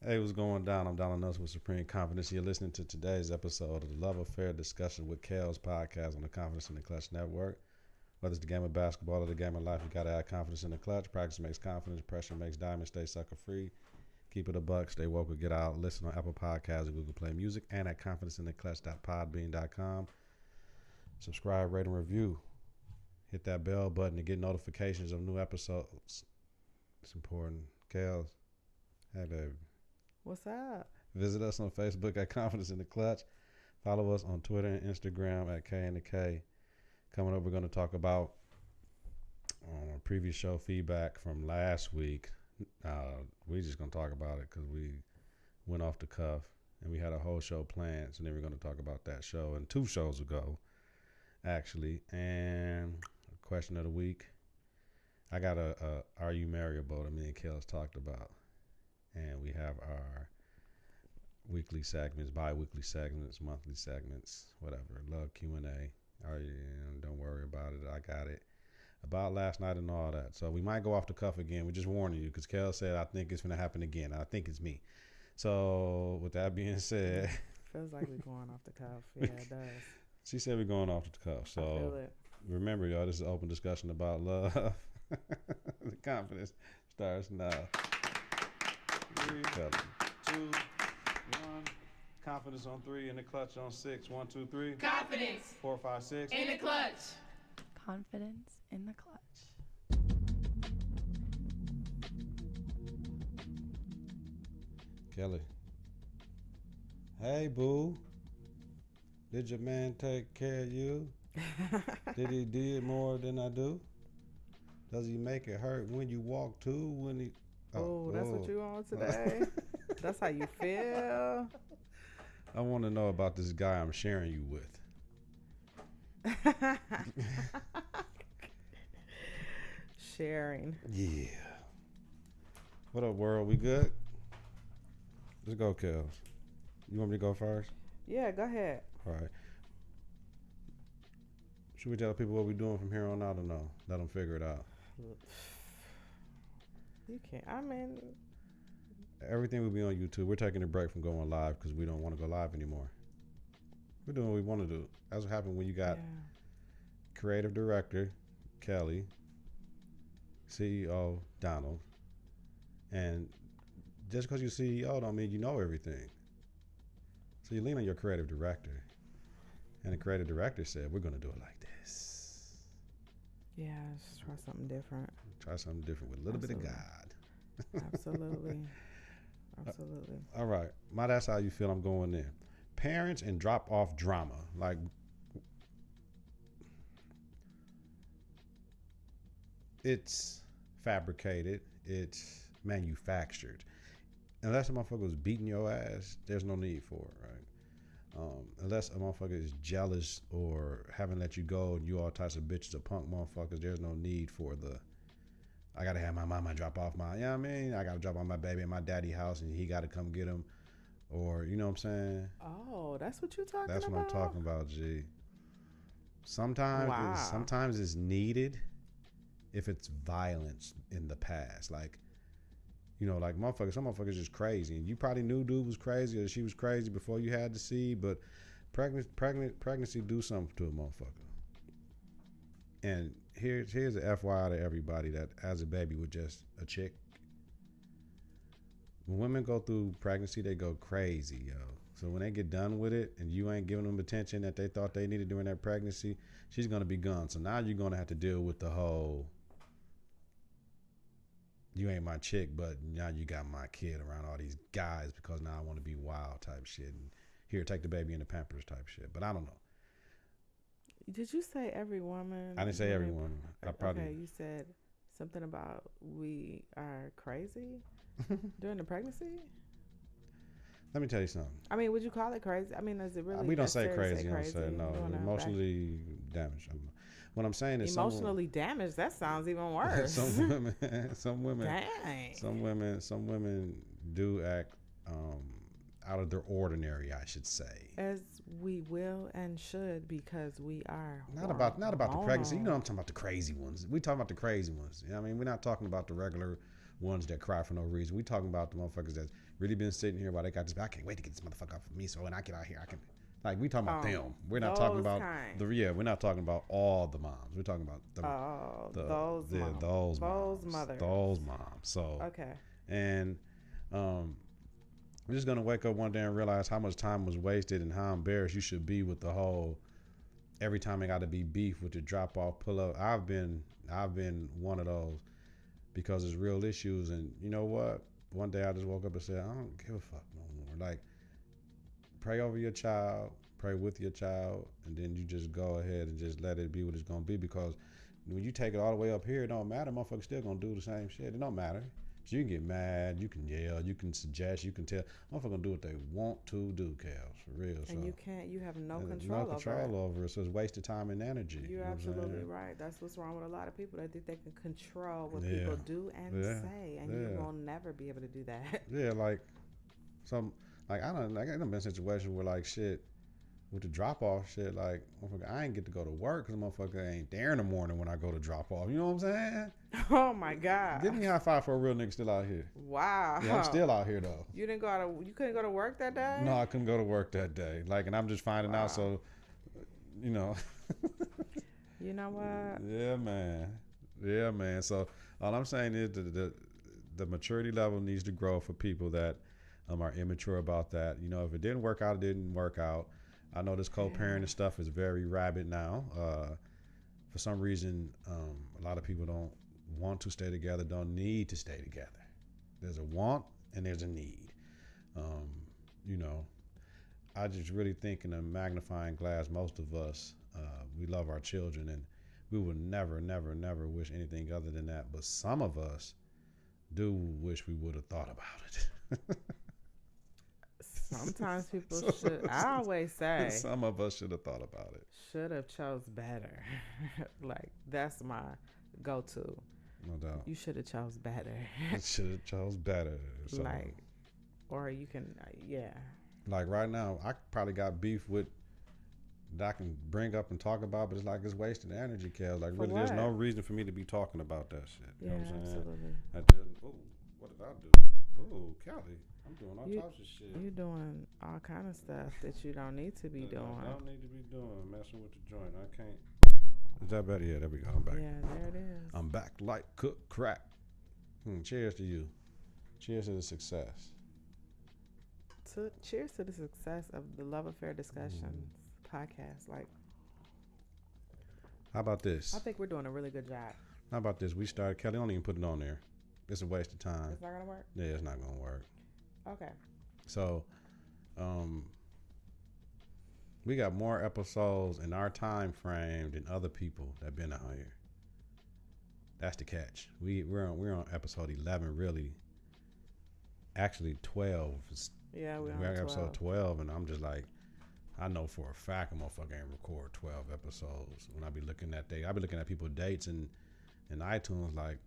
Hey, what's going down? I'm Donald Nuts with Supreme Confidence. You're listening to today's episode of the Love Affair Discussion with Kels podcast on the Confidence in the Klutch Network. Whether it's the game of basketball or the game of life, you got to add confidence in the clutch. Practice makes confidence. Pressure makes diamonds. Stay sucker free. Keep it a buck. Stay woke or get out. Listen on Apple Podcasts and Google Play Music and at confidenceintheclutch.podbean.com. Subscribe, rate, and review. Hit that bell button to get notifications of new episodes. It's important. Kels, hey, baby. What's up? Visit us on Facebook at Confidence in the Klutch. Follow us on Twitter and Instagram at K and the K. Coming up, we're going to talk about previous show feedback from last week. We're just going to talk about it because we went off the cuff and we had a whole show planned. So then we're going to talk about that show and 2 shows ago, actually. And question of the week. I got a Are You Marriable that me and Kels talked about. And we have our weekly segments, bi-weekly segments, monthly segments, whatever. Love Q&A. Don't worry about it. I got it. About last night and all that. So we might go off the cuff again. We're just warning you because Kel said, I think it's going to happen again. I think it's me. So with that being said. Feels like we're going off the cuff. Yeah, it does. She said we're going off the cuff. So I feel it. Remember, y'all, this is an open discussion about love. The confidence starts now. 3, 2, 1. Confidence on 3, in the clutch on 6. 1, 2, 3. Confidence 4, 5, 6. in the clutch. Confidence in the clutch. Kelly. Hey, boo. Did your man take care of you? Did he do more than I do? Does he make it hurt when you walk too? When he? Oh, that's what you on today? That's how you feel? I want to know about this guy I'm sharing you with. Sharing. Yeah. What up, world? We good? Let's go, Kels. You want me to go first? Yeah, go ahead. All right. Should we tell people what we're doing from here on out or no? Let them figure it out. You can't. I mean, everything will be on YouTube. We're taking a break from going live because we don't want to go live anymore. We're doing what we want to do. That's what happened when you got creative director Kelly, CEO Donald, and just because you're CEO don't mean you know everything. So you lean on your creative director, and the creative director said, "We're going to do it like this." Yeah, just try something different. Try something different with a little bit of God. Absolutely. Absolutely. All right. That's how you feel. I'm going there. Parents and drop-off drama. Like, it's fabricated. It's manufactured. Unless a motherfucker is beating your ass, there's no need for it, right? Unless a motherfucker is jealous or haven't let you go and you all types of bitches or punk motherfuckers, there's no need for I got to have my mama drop off my, you know what I mean? I got to drop off my baby at my daddy's house and he got to come get him. Or, you know what I'm saying? Oh, that's what you're talking about? That's what I'm talking about, G. Sometimes it's needed if it's violence in the past. Like, you know, like some motherfuckers just crazy. And you probably knew dude was crazy or she was crazy before you had the seed, but pregnancy do something to a motherfucker. And here's an FYI to everybody that has a baby with just a chick. When women go through pregnancy, they go crazy, yo. So when they get done with it and you ain't giving them attention that they thought they needed during that pregnancy, she's going to be gone. So now you're going to have to deal with the whole, you ain't my chick, but now you got my kid around all these guys because now I want to be wild type shit. And here, take the baby in the Pampers type shit. But I don't know. Did you say every woman? I didn't say every woman. Okay, you said something about we are crazy during the pregnancy? Let me tell you something. I mean, would you call it crazy? I mean, is it really? We don't say crazy. You don't crazy? say no. Emotionally damaged. What I'm saying is emotionally damaged. That sounds even worse. Some women. Dang. Some women do act out of their ordinary, I should say. As we will and should, because we are not about the pregnancy. You know, I'm talking about the crazy ones. We talking about the crazy ones. You know what I mean, we're not talking about the regular ones that cry for no reason. We talking about the motherfuckers that's really been sitting here while they got this. I can't wait to get this motherfucker off of me. So when I get out here, I can. Like we talking about them. We're not talking about we're not talking about all the moms. We're talking about those moms. So okay. And we're just gonna wake up one day and realize how much time was wasted and how embarrassed you should be with the whole. Every time I got to be beef with the drop off pull up. I've been one of those because it's real issues. And you know what? One day I just woke up and said, I don't give a fuck no more. Like, pray over your child, pray with your child, and then you just go ahead and just let it be what it's gonna be. Because when you take it all the way up here, it don't matter. Motherfuckers still gonna do the same shit. It don't matter. So you can get mad, you can yell, you can suggest, you can tell. Motherfuckers gonna do what they want to do, Kels, for real. And so you have no control over it. So it's wasted time and energy. You're absolutely right. That's what's wrong with a lot of people. They think they can control what people do and say, and you will never be able to do that. Yeah, like I done been in situations where like shit. With the drop off shit, like motherfucker, I ain't get to go to work because motherfucker ain't there in the morning when I go to drop off. You know what I'm saying? Oh my God! Give me a high five for a real nigga still out here. Wow. Yeah, I'm still out here though. You couldn't go to work that day? No, I couldn't go to work that day. Like, and I'm just finding out. So, you know. You know what? Yeah, man. So all I'm saying is the maturity level needs to grow for people that are immature about that. You know, if it didn't work out, it didn't work out. I know this co-parenting stuff is very rabid now. For some reason, a lot of people don't want to stay together, don't need to stay together. There's a want and there's a need. You know, I just really think in a magnifying glass, most of us, we love our children and we would never, never, never wish anything other than that. But some of us do wish we would have thought about it. Sometimes people should. I always say some of us should have thought about it. Should have chose better. Like that's my go-to. No doubt. You should have chose better. Should have chose better. So, like, or you can, yeah. Like right now, I probably got beef with that I can bring up and talk about, but it's like it's wasting energy, Kels. Like really, there's no reason for me to be talking about that shit. You know what I'm saying? Absolutely. What did I do? Oh, Kelly. I'm doing all types of shit. You're doing all kind of stuff that you don't need to be doing. I don't need to be doing. Messing with the joint. I can't. Is that better? Yeah, there we go. I'm back. Yeah, there it is. I'm back like cook crack. Cheers to you. Cheers to the success. Cheers to the success of the Love Affair Discussions podcast. Like, how about this? I think we're doing a really good job. How about this? We started. Kelly, don't even put it on there. It's a waste of time. It's not gonna work? Yeah, it's not gonna work. Okay. So, we got more episodes in our time frame than other people that been out here. That's the catch. We're on episode 11, really. Actually, 12. Yeah, we're on episode 12, and I'm just like, I know for a fact a motherfucker ain't record 12 episodes. When I be looking at people's dates and iTunes, like.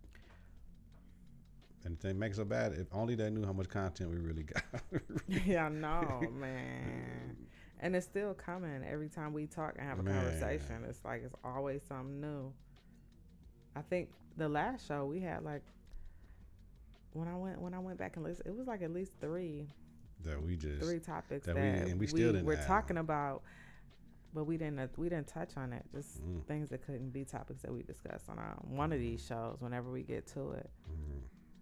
And the thing makes it so bad. If only they knew how much content we really got. Yeah, I know, man. And it's still coming every time we talk and have a conversation. It's like it's always something new. I think the last show we had, like, when I went back and listened, it was like at least three topics that we were talking about, but we didn't touch on it. Just things that couldn't be topics that we discussed on one of these shows whenever we get to it.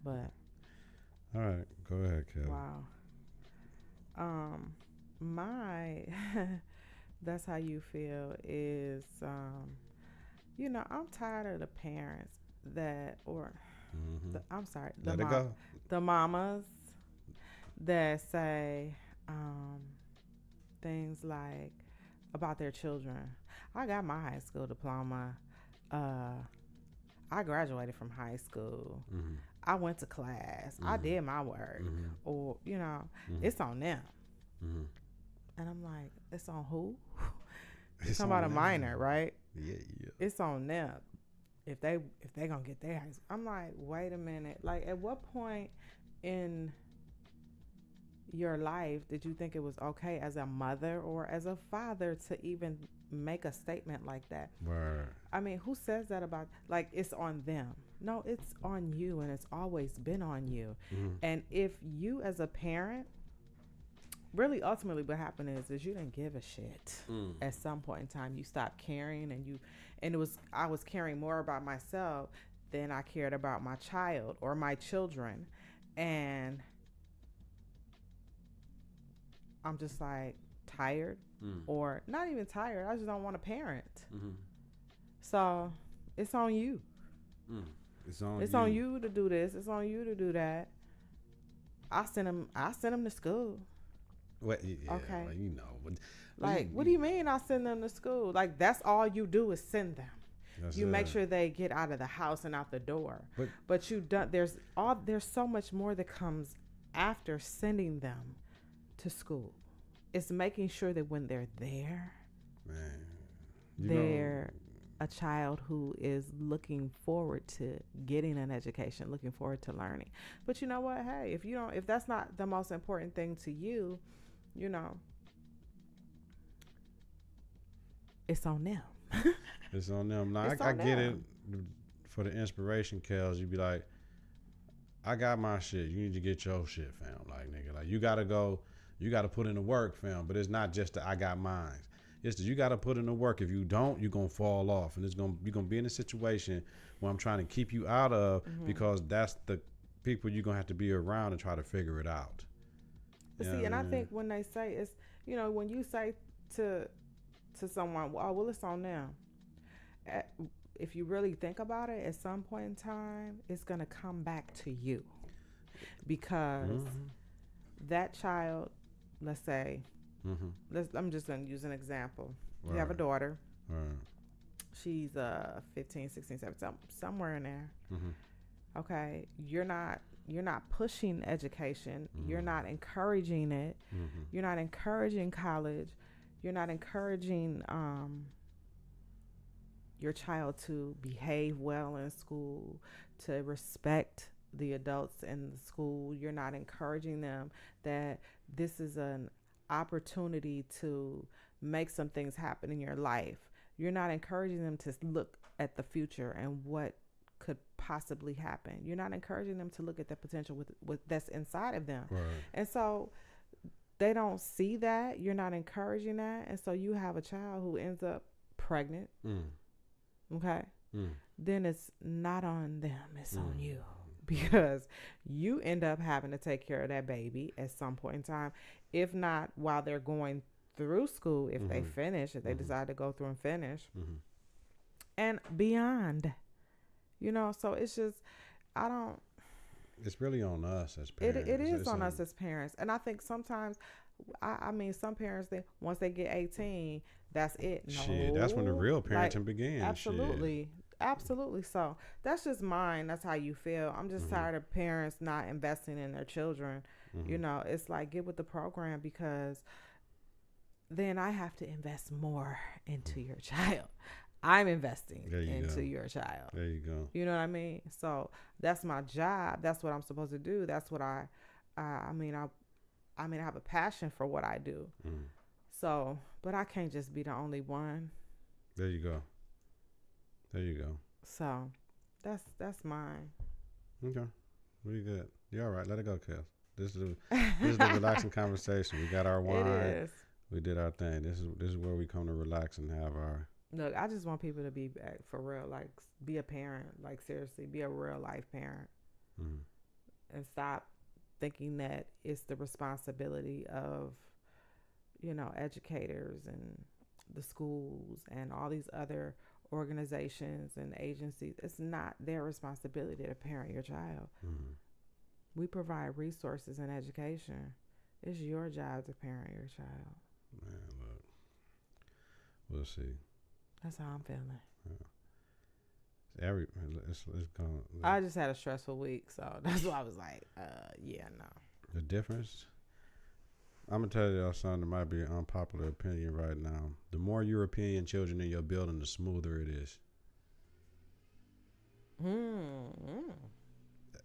But all right, go ahead, Kelly. Wow. My that's how you feel is I'm tired of the parents that the mamas that say things like about their children. I got my high school diploma. I graduated from high school. I went to class. I did my work. Or, it's on them. And I'm like, it's on who? It's talking about a minor, right? Yeah. It's on them. If they gonna get their high school. I'm like, wait a minute. Like, at what point in your life did you think it was okay as a mother or as a father to even make a statement like that? Word. I mean, who says that about, like, it's on them? No, it's on you, and it's always been on you. Mm. And if you as a parent, really ultimately what happened is you didn't give a shit. At some point in time you stopped caring, and I was caring more about myself than I cared about my child or my children. And I'm just like tired, or not even tired, I just don't want to parent. So it's on you. It's on you to do this, it's on you to do that. I send them to school. What? Yeah, Okay. well, you know. Like, what do you mean I send them to school? Like, that's all you do is send them. You make sure they get out of the house and out the door. But you don't. There's so much more that comes after sending them to school. It's making sure that when they're there, man, they're a child who is looking forward to getting an education, looking forward to learning. But you know what? Hey, if that's not the most important thing to you, you know, it's on them. It's on them. Now, It's I on get it them. for the inspiration, Kels. You be like, I got my shit. You need to get your shit, fam. Like, nigga, like, you got to go. You got to put in the work, fam. But it's not just that I got mine. It's that you got to put in the work. If you don't, you're going to fall off. And you're going to be in a situation where I'm trying to keep you out of, because that's the people you're going to have to be around and try to figure it out. See, and I think when they say it's, when you say to someone, oh, well, it's on them. If you really think about it, at some point in time, it's going to come back to you. Because that child, let's say, I'm just going to use an example. You have a daughter. She's 15, 16, 17, somewhere in there. Okay, you're not pushing education. You're not encouraging it. You're not encouraging college. You're not encouraging your child to behave well in school, to respect the adults in the school. You're not encouraging them that this is an opportunity to make some things happen in your life. You're not encouraging them to look at the future and what could possibly happen. You're not encouraging them to look at the potential with that's inside of them. Right. And so they don't see that. You're not encouraging that. And so you have a child who ends up pregnant. Okay. Then it's not on them. It's on you. Because you end up having to take care of that baby at some point in time. If not while they're going through school, if they finish, if they decide to go through and finish. And beyond. So it's just, it's really on us as parents. It is on us as parents. And I think sometimes, I mean, some parents, once they get 18, that's it. No, shit, that's when the real parenting begins. Absolutely. Shit. Absolutely. So that's just mine. That's how you feel. I'm just tired of parents not investing in their children. It's like, get with the program, because then I have to invest more into your child. I'm investing into your child. There you go. You know what I mean? So that's my job. That's what I'm supposed to do. That's what I have a passion for what I do. So, but I can't just be the only one. There you go. So that's mine. Okay. We good. You all right? Let it go, Kels. This is the relaxing conversation. We got our wine. It is. We did our thing. This is where we come to relax and have our. Look, I just want people to be for real, like, be a parent, like, seriously, be a real life parent, and stop thinking that it's the responsibility of, educators and the schools and all these other organizations and agencies. It's not their responsibility to parent your child. We provide resources and education. It's your job to parent your child. Man, look, we'll see. That's how I'm feeling. It's going. I just had a stressful week, so that's why I was like, yeah, no. The difference. I'm gonna tell y'all something that might be an unpopular opinion right now. The more European children in your building, the smoother it is.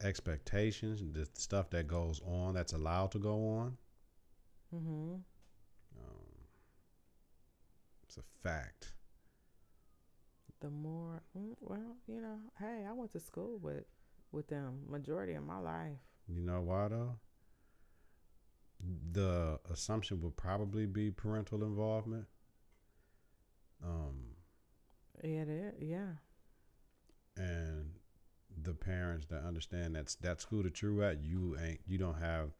Expectations, the stuff that goes on, that's allowed to go on, Mm-hmm. It's a fact. The more, well, hey, I went to school with them majority of my life. You know why though? The assumption would probably be parental involvement. It is, yeah. And the parents that understand that school that you're at, you don't have.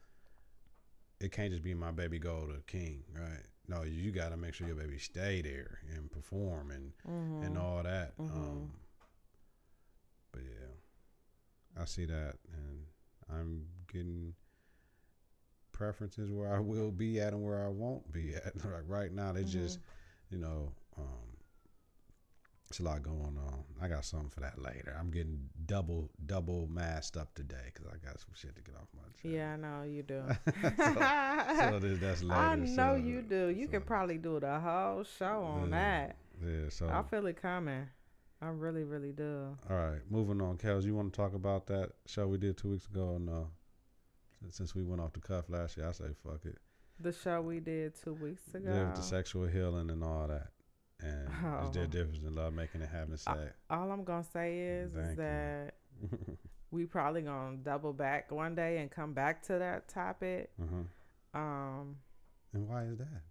It can't just be my baby go to King, right? No, you got to make sure your baby stay there and perform and all that. Mm-hmm. But yeah, I see that, and I'm getting preferences where I will be at and where I won't be at. Like right now, they just, you know, it's a lot going on. I got something for that later. I'm getting double masked up today because I got some shit to get off my chest. Yeah, I know you do. so that's later. I know you do. You could probably do the whole show on that. Yeah, so I feel it coming. I really, really do. All right, moving on. Kels, you want to talk about that show we did 2 weeks ago? Or no? Since we went off the cuff last year, I say fuck it. The show we did 2 weeks ago. Yeah, with the sexual healing and all that. And is there a difference in love making and having sex? All I'm going to say is that we probably going to double back one day and come back to that topic. And why is that?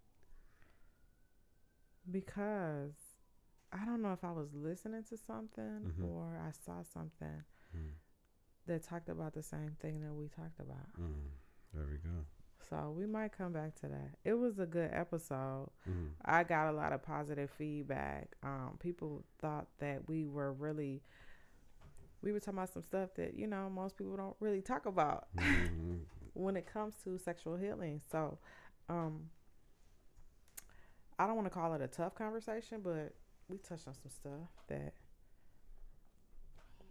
Because I don't know if I was listening to something or I saw something that talked about the same thing that we talked about. There we go. So we might come back to that. It was a good episode. I got a lot of positive feedback. People thought that we were talking about some stuff that, most people don't really talk about when it comes to sexual healing. So I don't want to call it a tough conversation, but we touched on some stuff that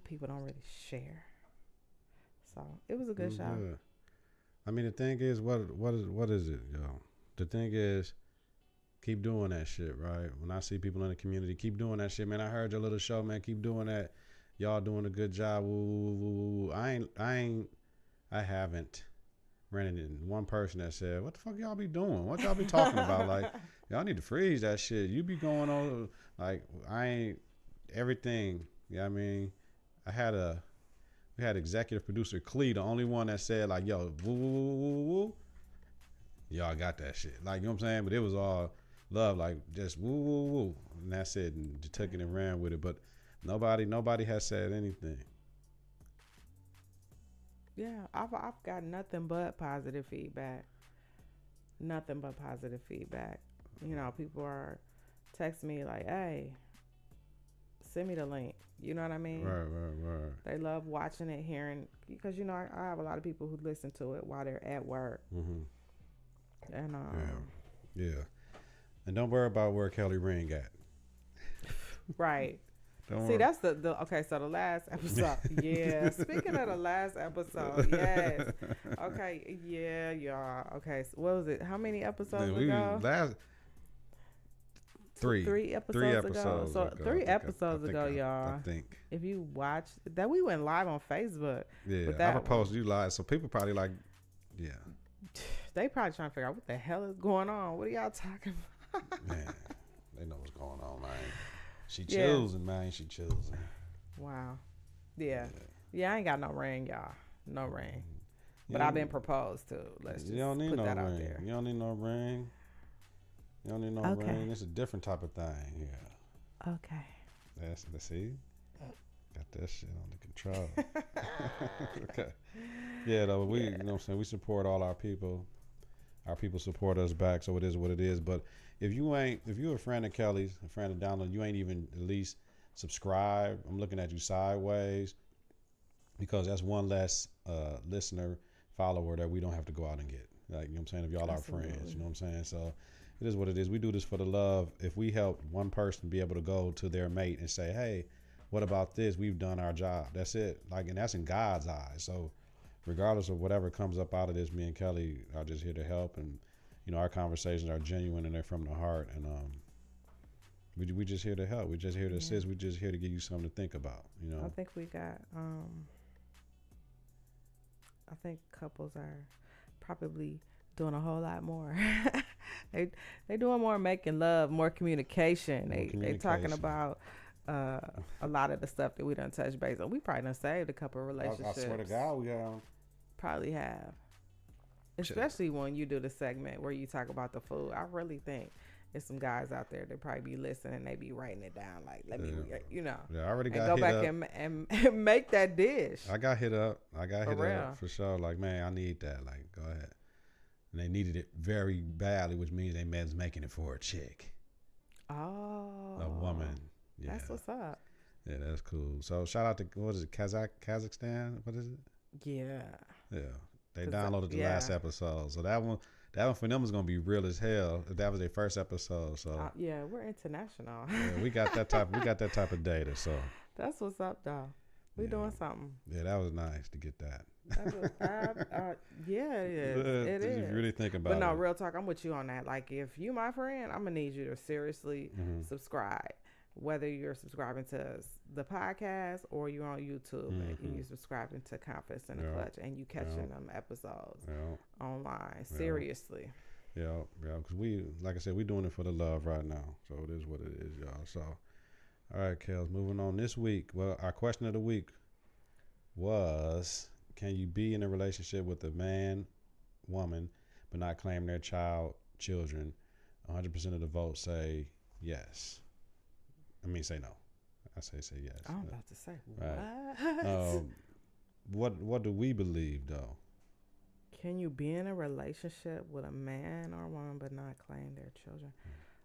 people don't really share. So it was a good show. Good. I mean, the thing is, what is it, yo? The thing is, keep doing that shit, right? When I see people in the community, keep doing that shit, man. I heard your little show, man. Keep doing that. Y'all doing a good job. Woo, woo, woo, woo. I haven't ran into one person that said, "What the fuck y'all be doing? What y'all be talking about? Like, y'all need to freeze that shit. You be going on like I ain't everything." You know what I mean? We had executive producer Clee, the only one that said like, "Yo, woo, woo, woo, woo, woo." Y'all got that shit. Like, you know what I'm saying? But it was all love, like just woo, woo, woo. And that's it. And just took it and ran with it. But nobody has said anything. Yeah, I've got nothing but positive feedback. Nothing but positive feedback. People are texting me like, "Hey, send me the link." You know what I mean? Right. They love watching it, hearing, because I have a lot of people who listen to it while they're at work. And yeah. And don't worry about where Kelly Ring at. Right. See, that's the okay. So the last episode, yeah. Speaking of the last episode, yes. Okay, yeah, y'all. Okay, so what was it? How many episodes ago? Three episodes ago. So 3 episodes ago, y'all. I think. If you watch that, we went live on Facebook. Yeah, I proposed you live, so people probably like, yeah. They probably trying to figure out what the hell is going on. What are y'all talking about? Man, they know what's going on, man. She choosing, man. She choosing. Wow. Yeah, I ain't got no ring, y'all. No ring. But I've been proposed to. Let's just put that out there. You don't need no ring. You don't need no ring. It's a different type of thing. Yeah. Okay. Let's see. Got that shit under control. Okay. Yeah, though, you know what I'm saying? We support all our people. Our people support us back, so it is what it is. But if you're a friend of Kelly's, a friend of Download, you ain't even at least subscribe. I'm looking at you sideways because that's one less listener, follower that we don't have to go out and get. Like, you know what I'm saying? If y'all are friends, you know what I'm saying? So it is what it is. We do this for the love. If we help one person be able to go to their mate and say, "Hey, what about this? We've done our job." That's it. Like, and that's in God's eyes. So regardless of whatever comes up out of this, me and Kelly are just here to help, and our conversations are genuine and they're from the heart, and we just here to help. We're just here to assist. We're just here to give you something to think about. I think we got. I think couples are probably Doing a whole lot more. they they doing more making love, more communication. More They talking communication. about a lot of the stuff that we done touch base on. We probably done saved a couple of I relationships. swear to God, we have. Probably have. Especially when you do the segment where you talk about the food. I really think there's some guys out there that probably be listening. They be writing it down. Like, let me, you know. Yeah, I already and got go hit back up. and make that dish. I got hit up. For real. For sure. Like, man, I need that. Like, go ahead. And they needed it very badly, which means they was making it for a chick. Oh. A woman. Yeah. That's what's up. Yeah, that's cool. So shout out to, what is it, Kazakhstan? What is it? Yeah. Yeah. They downloaded the last episode. So that one for them was gonna be real as hell. That was their first episode. So yeah, we're international. yeah, we got that type of data. So that's what's up, though. We doing something. Yeah, that was nice to get that. Yeah, it is. It is. If you really think about it. But no, real talk, I'm with you on that. Like, if you my friend, I'm gonna need you to seriously subscribe. Whether you're subscribing to the podcast or you're on YouTube and you're subscribing to Confidence in the Clutch and you catching them episodes online. Seriously. Yeah, because we, like I said, we're doing it for the love right now. So it is what it is, y'all. So, all right, Kels, moving on this week. Well, our question of the week was, can you be in a relationship with a man, woman, but not claim their children? 100% of the votes say yes. Say no. I say yes. I'm about to say right. What do we believe though? Can you be in a relationship with a man or a woman but not claim their children?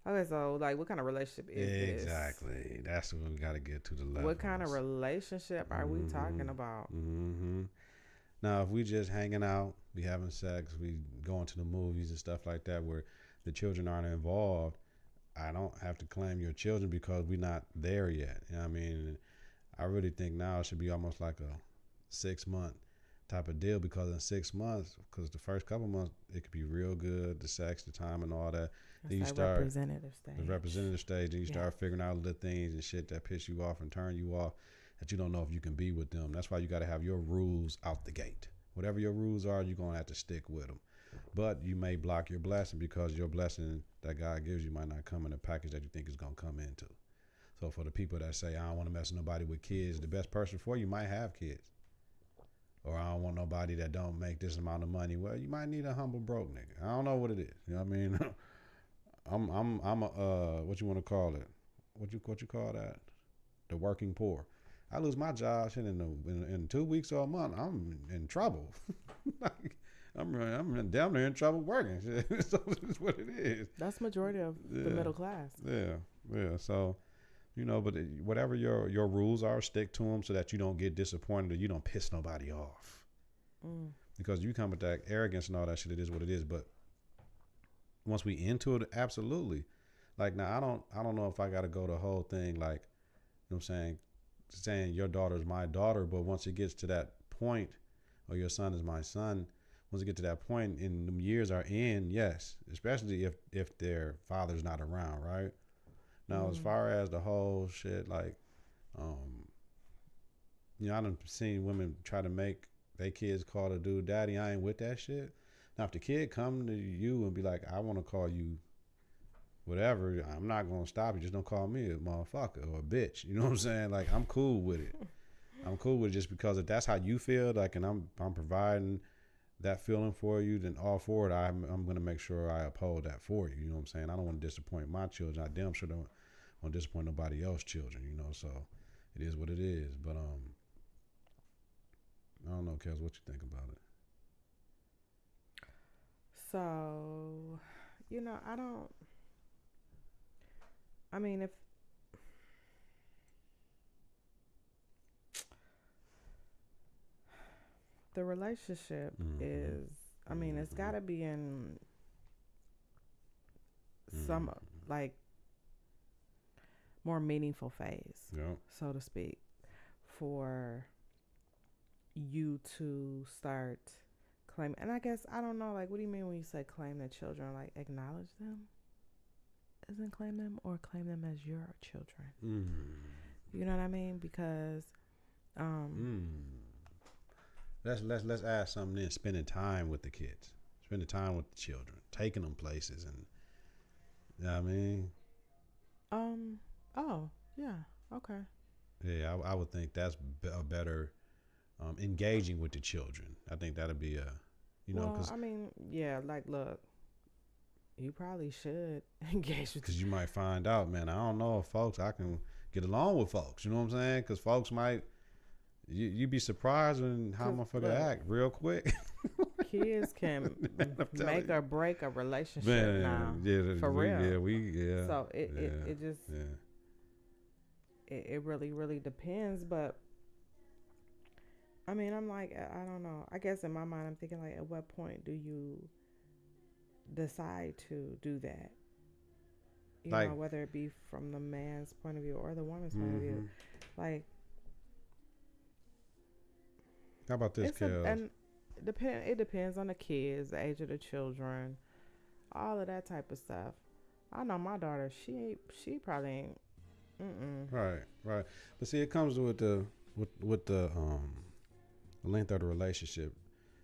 Okay, so like, what kind of relationship is this? Exactly. That's what we got to get to the level. What kind of relationship are we talking about? Now, if we just hanging out, we having sex, we going to the movies and stuff like that, where the children aren't involved, I don't have to claim your children because we're not there yet. You know what I mean? I really think now it should be almost like a 6-month type of deal, because in 6 months, because the first couple months, it could be real good, the sex, the time, and all that. Then you start the representative stage, and you start figuring out the things and shit that piss you off and turn you off that you don't know if you can be with them. That's why you got to have your rules out the gate. Whatever your rules are, you're going to have to stick with them. But you may block your blessing because your blessing that God gives you might not come in the package that you think is going to come into. So for the people that say, I don't want to mess with nobody with kids, the best person for you might have kids. Or I don't want nobody that don't make this amount of money. Well, you might need a humble broke nigga. I don't know what it is. You know what I mean? I'm a what you want to call it? What you call that? The working poor. I lose my job in 2 weeks or a month. I'm in trouble. Like, I'm down there in trouble working. So that's what it is. That's majority of the middle class. Yeah. So, but whatever your rules are, stick to them so that you don't get disappointed or you don't piss nobody off. Because you come with that arrogance and all that shit, it is what it is. But once we into it, absolutely. Like, now I don't know if I got to go the whole thing, like, you know what I'm saying your daughter is my daughter, but once it gets to that point, or your son is my son, once you get to that point and the years are in, yes, especially if their father's not around, right? Now, as far as the whole shit, like, I done seen women try to make their kids call the dude daddy. I ain't with that shit. Now, if the kid come to you and be like, I want to call you whatever, I'm not going to stop you. Just don't call me a motherfucker or a bitch. You know what I'm saying? Like, I'm cool with it. I'm cool with it just because if that's how you feel, like, and I'm providing that feeling for you, then all for it, I'm going to make sure I uphold that for you. You know what I'm saying? I don't want to disappoint my children. I damn sure don't want to disappoint nobody else's children, so it is what it is. But I don't know, Kels, what you think about it? So, if the relationship is, it's got to be in some, like, more meaningful phase, so to speak, for you to start claiming. And I guess, I don't know, like, what do you mean when you say claim the children? Like, acknowledge them? Isn't claim them, or claim them as your children? You know what I mean? Because let's add something in, spending time with the kids. spending time with the children, taking them places, and you know what I mean. Oh yeah. Okay. Yeah, I would think that's a better engaging with the children. I think that'd be a, Well, because I mean, yeah. Like, look, you probably should engage with. you might find out, man. I don't know if folks I can get along with folks. You know what I'm saying? Because folks might. You be surprised when how Cause motherfucker look, act real quick. kids can Man, I'm telling make you. or break a relationship now. Man, yeah, For real. yeah. So it Yeah, it just yeah. it really really depends. But I mean, I'm like, I don't know. I guess in my mind, I'm thinking like, at what point do you decide to do that? You Like, know, whether it be from the man's point of view or the woman's point of view. Like, how about this, it's a Kels? and it depends on the kids, the age of the children, all of that type of stuff. I know my daughter, she probably ain't. Right, right. But see, it comes with the length of the relationship.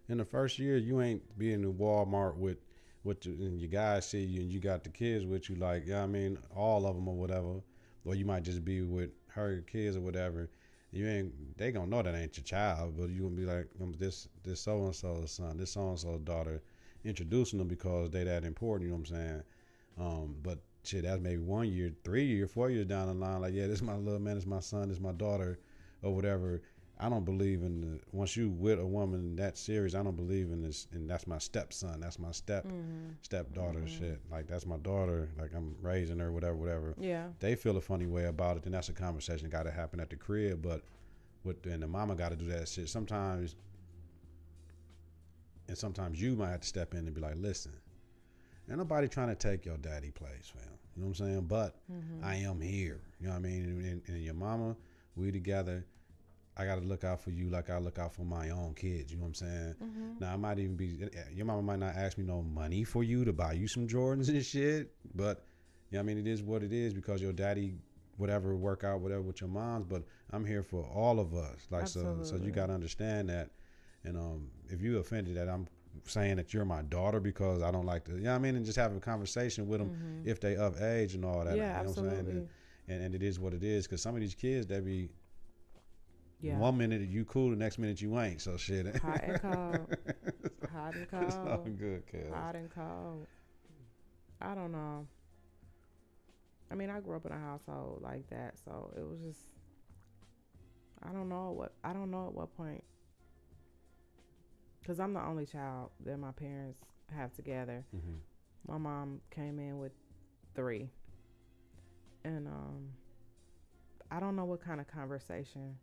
In the first year, you ain't being in Walmart with and your guys see you and you got the kids with you, like, yeah, I mean, all of them or whatever, or you might just be with her kids or whatever. They gonna know that ain't your child, but you gonna be like, this so and so's son, this so and so's daughter, introducing them because they that important. You know what I'm saying? But shit, that's maybe 1 year, 3 year, 4 years down the line. Like, yeah, this is my little man, this is my son, this is my daughter, or whatever. I don't believe in once you with a woman that serious, I don't believe in this. And that's my stepson, that's my stepdaughter, shit. Like, that's my daughter. Like, I'm raising her, whatever. Yeah. They feel a funny way about it, then that's a conversation got to happen at the crib. But and the mama got to do that shit sometimes. And sometimes you might have to step in and be like, listen, ain't nobody trying to take your daddy place, fam. You know what I'm saying? But I am here. You know what I mean? And your mama, we together. I got to look out for you like I look out for my own kids. You know what I'm saying? Now, I might even be, your mama might not ask me no money for you to buy you some Jordans and shit. But, you know what I mean? It is what it is because your daddy, whatever, work out, whatever with your moms. But I'm here for all of us. Like, so you got to understand that. And if you offended that I'm saying that you're my daughter because I don't like to, you know what I mean? And just have a conversation with them if they of age and all that. Yeah, you know absolutely. what I'm saying? And it is what it is because some of these kids, they be, Yeah. 1 minute you cool, the next minute you ain't. So shit. Hot and cold. Hot and cold. It's all good, Kels. Hot and cold. I don't know. I mean, I grew up in a household like that, so it was just, I don't know at what point, because I'm the only child that my parents have together. My mom came in with 3, and I don't know what kind of conversation.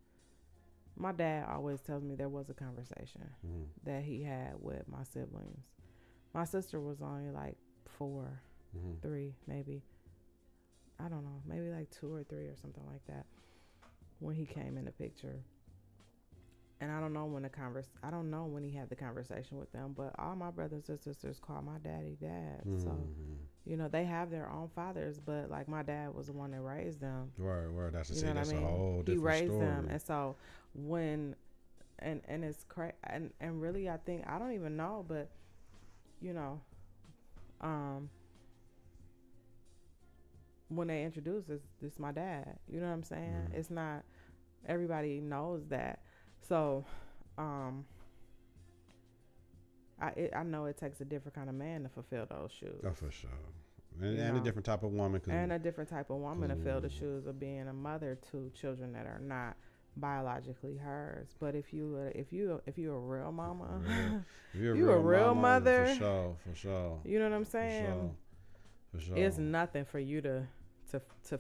My dad always tells me there was a conversation that he had with my siblings. My sister was only like 4, 3 maybe. I don't know, maybe like 2 or 3 or something like that when he came in the picture. And I don't know when he had the conversation with them, but all my brothers and sisters call my daddy dad. So, you know, they have their own fathers, but like my dad was the one that raised them. Word. That's You know what I mean? a whole different story. He raised them, and so when and it's crazy, and really I think I don't even know, but you know, when they introduce this my dad. You know what I'm saying? It's not everybody knows that. So, I know it takes a different kind of man to fulfill those shoes. Oh, for sure. And a different type of woman. And a different type of woman to fill the shoes of being a mother to children that are not biologically hers. But if you're a real mama, you're a real mother. For sure. You know what I'm saying? For sure. It's nothing for you to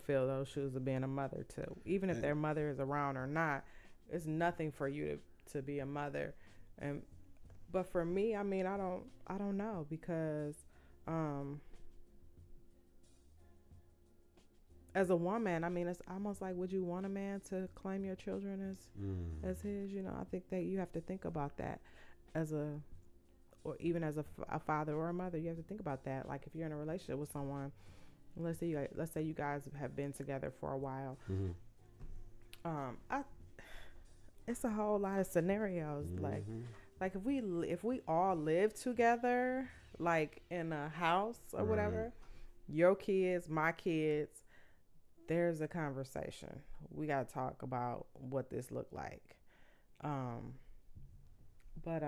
fill those shoes of being a mother too. Even if their mother is around or not, it's nothing for you to be a mother. But for me, I mean, I don't know, because as a woman, I mean, it's almost like, would you want a man to claim your children as his? You know, I think that you have to think about that or even as a father or a mother. You have to think about that. Like, if you're in a relationship with someone, let's say you guys have been together for a while. It's a whole lot of scenarios. Like, like if we all live together, like in a house or whatever, your kids, my kids, there's a conversation. We got to talk about what this look like. But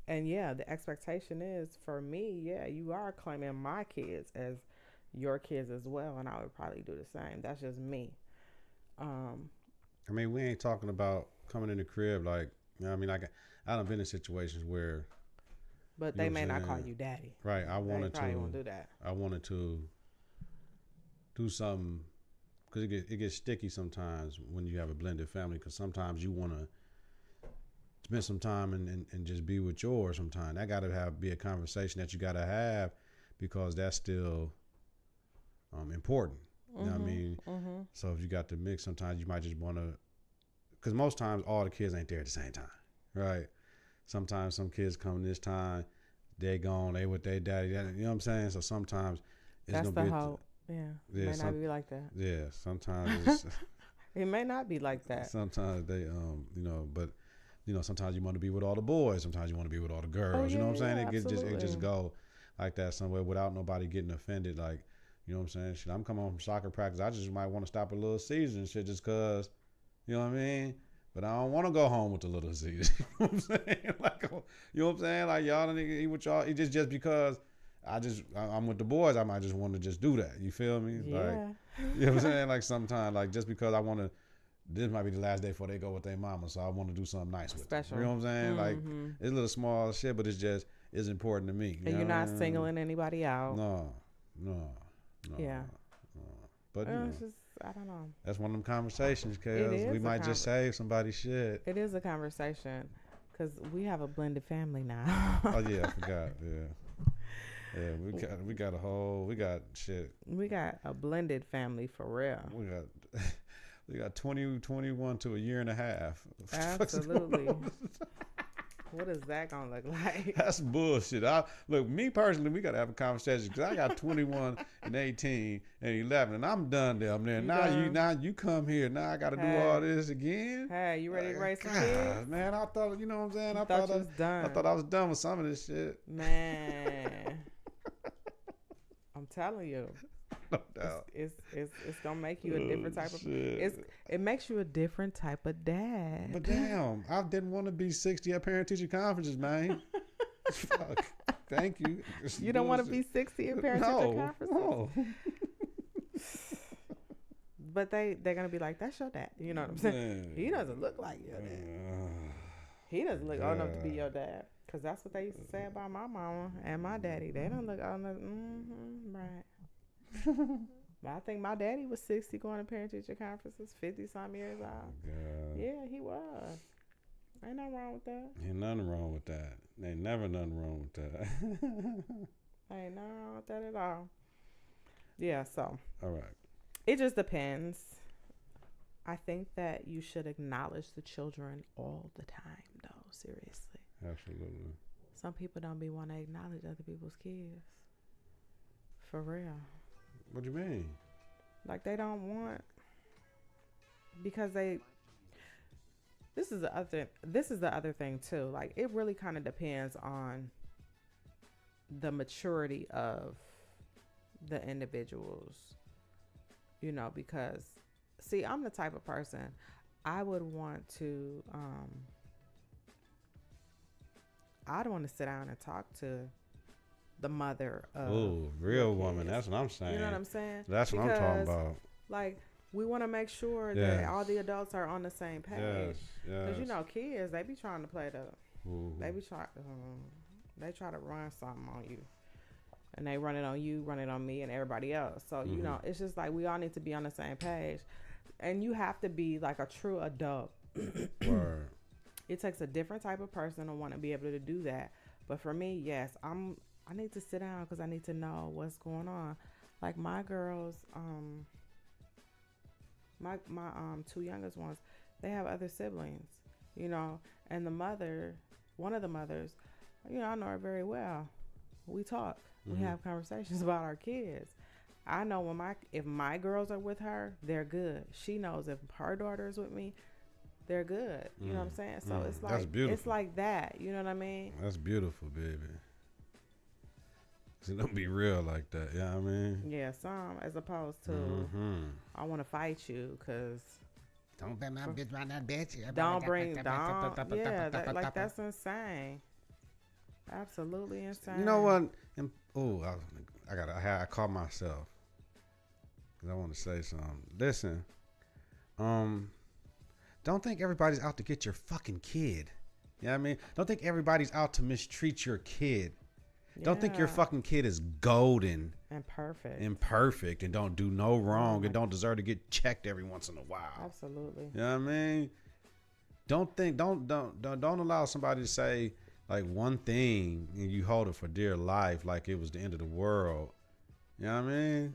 and yeah, the expectation is for me, yeah, you are claiming my kids as your kids as well, and I would probably do the same. That's just me. I mean, we ain't talking about coming in the crib like, you know what I mean? Like, I done been in situations where, but they may not call you daddy. Right. I wanted they probably won't do that. I wanted to do something, because it gets sticky sometimes when you have a blended family, because sometimes you want to spend some time and just be with yours sometimes. That got to be a conversation that you got to have, because that's still important. You know what I mean? So if you got to mix, sometimes you might just want to, because most times all the kids ain't there at the same time, right? Sometimes some kids come this time, they gone, they with their daddy, you know what I'm saying? So sometimes it's that's gonna the be hope. Yeah, it may not be like that. Yeah, sometimes it's, it may not be like that. Sometimes they, you know, but you know, sometimes you want to be with all the boys, sometimes you want to be with all the girls. You know what I'm saying? It just go like that somewhere without nobody getting offended. Like, you know what I'm saying? Shit, I'm coming home from soccer practice. I just might want to stop a little season and shit just cause, you know what I mean? But I don't want to go home with the little season. You know what I'm saying? Like, you know what I'm saying? Like, y'all don't eat with y'all. It's just because I'm with the boys, I might just want to just do that. You feel me? Yeah. Like, you know what I'm saying? Like, sometimes, like, just because I want to, this might be the last day before they go with their mama, so I want to do something nice with them. You know what I'm saying? Like, it's a little small shit, but it's important to me. And you're not singling anybody out. No. Yeah. No. But, you know, it's just, I don't know. That's one of them conversations, Kels. We might just save somebody's shit. It is a conversation, because we have a blended family now. Oh, yeah, I forgot. Yeah, we got shit. We got a blended family for real. We got 21 to a year and a half. Absolutely. What is that gonna look like? That's bullshit. Look, me personally, we gotta have a conversation, because I got 21 and 18 and 11, and I'm done there. Now you come here. Now I gotta do all this again. Hey, you ready to raise some kids? Man, I thought, you know what I'm saying? I thought you was done. I thought I was done with some of this shit. Man, I'm telling you. No doubt. It's gonna make you a different type of. It makes you a different type of dad. But damn, I didn't want to be 60 at parent teacher conferences, man. Fuck. Thank you. You don't want to be 60 at parent teacher conferences. No. But they're gonna be like, that's your dad. You know what I'm saying? Man. He doesn't look like your dad. He doesn't look old enough to be your dad. Because that's what they used to say about my mama and my daddy. They don't look old enough. Right. But I think my daddy was 60 going to parent teacher conferences, 50-some years old. Yeah, he was. Ain't nothing wrong with that. Ain't nothing wrong with that. Ain't never nothing wrong with that. Ain't nothing wrong with that at all. Yeah, so. All right. It just depends. I think that you should acknowledge the children all the time, though, seriously. Absolutely. Some people don't be want to acknowledge other people's kids. For real. What do you mean? Like, they don't want, because this is the other thing too. Like, it really kind of depends on the maturity of the individuals, you know, because see, I'm the type of person I would want to I'd want to sit down and talk to the mother of real woman. That's what I'm saying. You know what I'm saying? That's what I'm talking about. Like, we want to make sure that all the adults are on the same page. Yes. Because you know, kids, they be trying to play they try to run something on you, and they run it on you, run it on me, and everybody else. So you know, it's just like we all need to be on the same page, and you have to be like a true adult. Word. It takes a different type of person to want to be able to do that. But for me, yes, I need to sit down because I need to know what's going on. Like, my girls, my two youngest ones, they have other siblings, you know, and one of the mothers, you know, I know her very well. We talk. We have conversations about our kids. I know if my girls are with her, they're good. She knows if her daughter is with me, they're good. You know what I'm saying? So it's That's like beautiful. it's like that. You know what I mean? That's beautiful, baby. So don't be real like that. You know what I mean? Yeah, some as opposed to I want to fight you because don't bet my bitch around that bitch. don't like that's insane. Absolutely insane. You know what? I caught myself because I want to say something. Listen, don't think everybody's out to get your fucking kid. You know what I mean? Don't think everybody's out to mistreat your kid. Yeah. Don't think your fucking kid is golden and perfect and don't do no wrong and don't deserve to get checked every once in a while. Absolutely. You know what I mean? Don't allow somebody to say like one thing and you hold it for dear life like it was the end of the world. You know what I mean?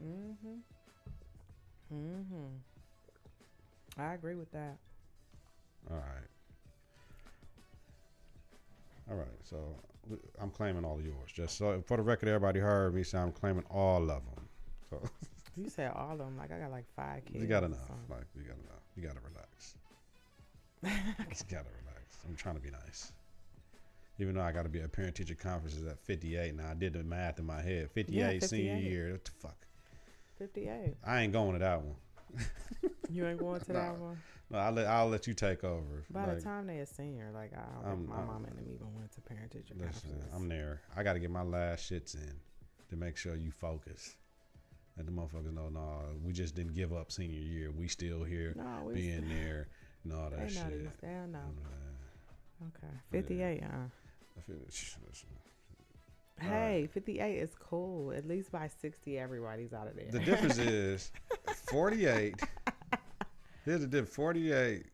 I agree with that. All right. So I'm claiming all of yours. Just so for the record, everybody heard me say I'm claiming all of them. So you said all of them. Like I got like 5 kids. You got enough. Like you got enough. You got to relax. You got to relax. I'm trying to be nice. Even though I got to be at parent-teacher conferences at 58 now. I did the math in my head. 58 senior year. What the fuck? 58. I ain't going to that one. You ain't going to that one? No, I'll let you take over. By the time they a senior, like my mom and them even went to parent-teacher conferences. I'm there. I got to get my last shits in to make sure you focus. And the motherfuckers know, no, we just didn't give up senior year. We still here, being there, and all that shit. They don't know. Okay, 58, Hey, 58 is cool. At least by 60, everybody's out of there. The difference is 48. Here's the difference. 48.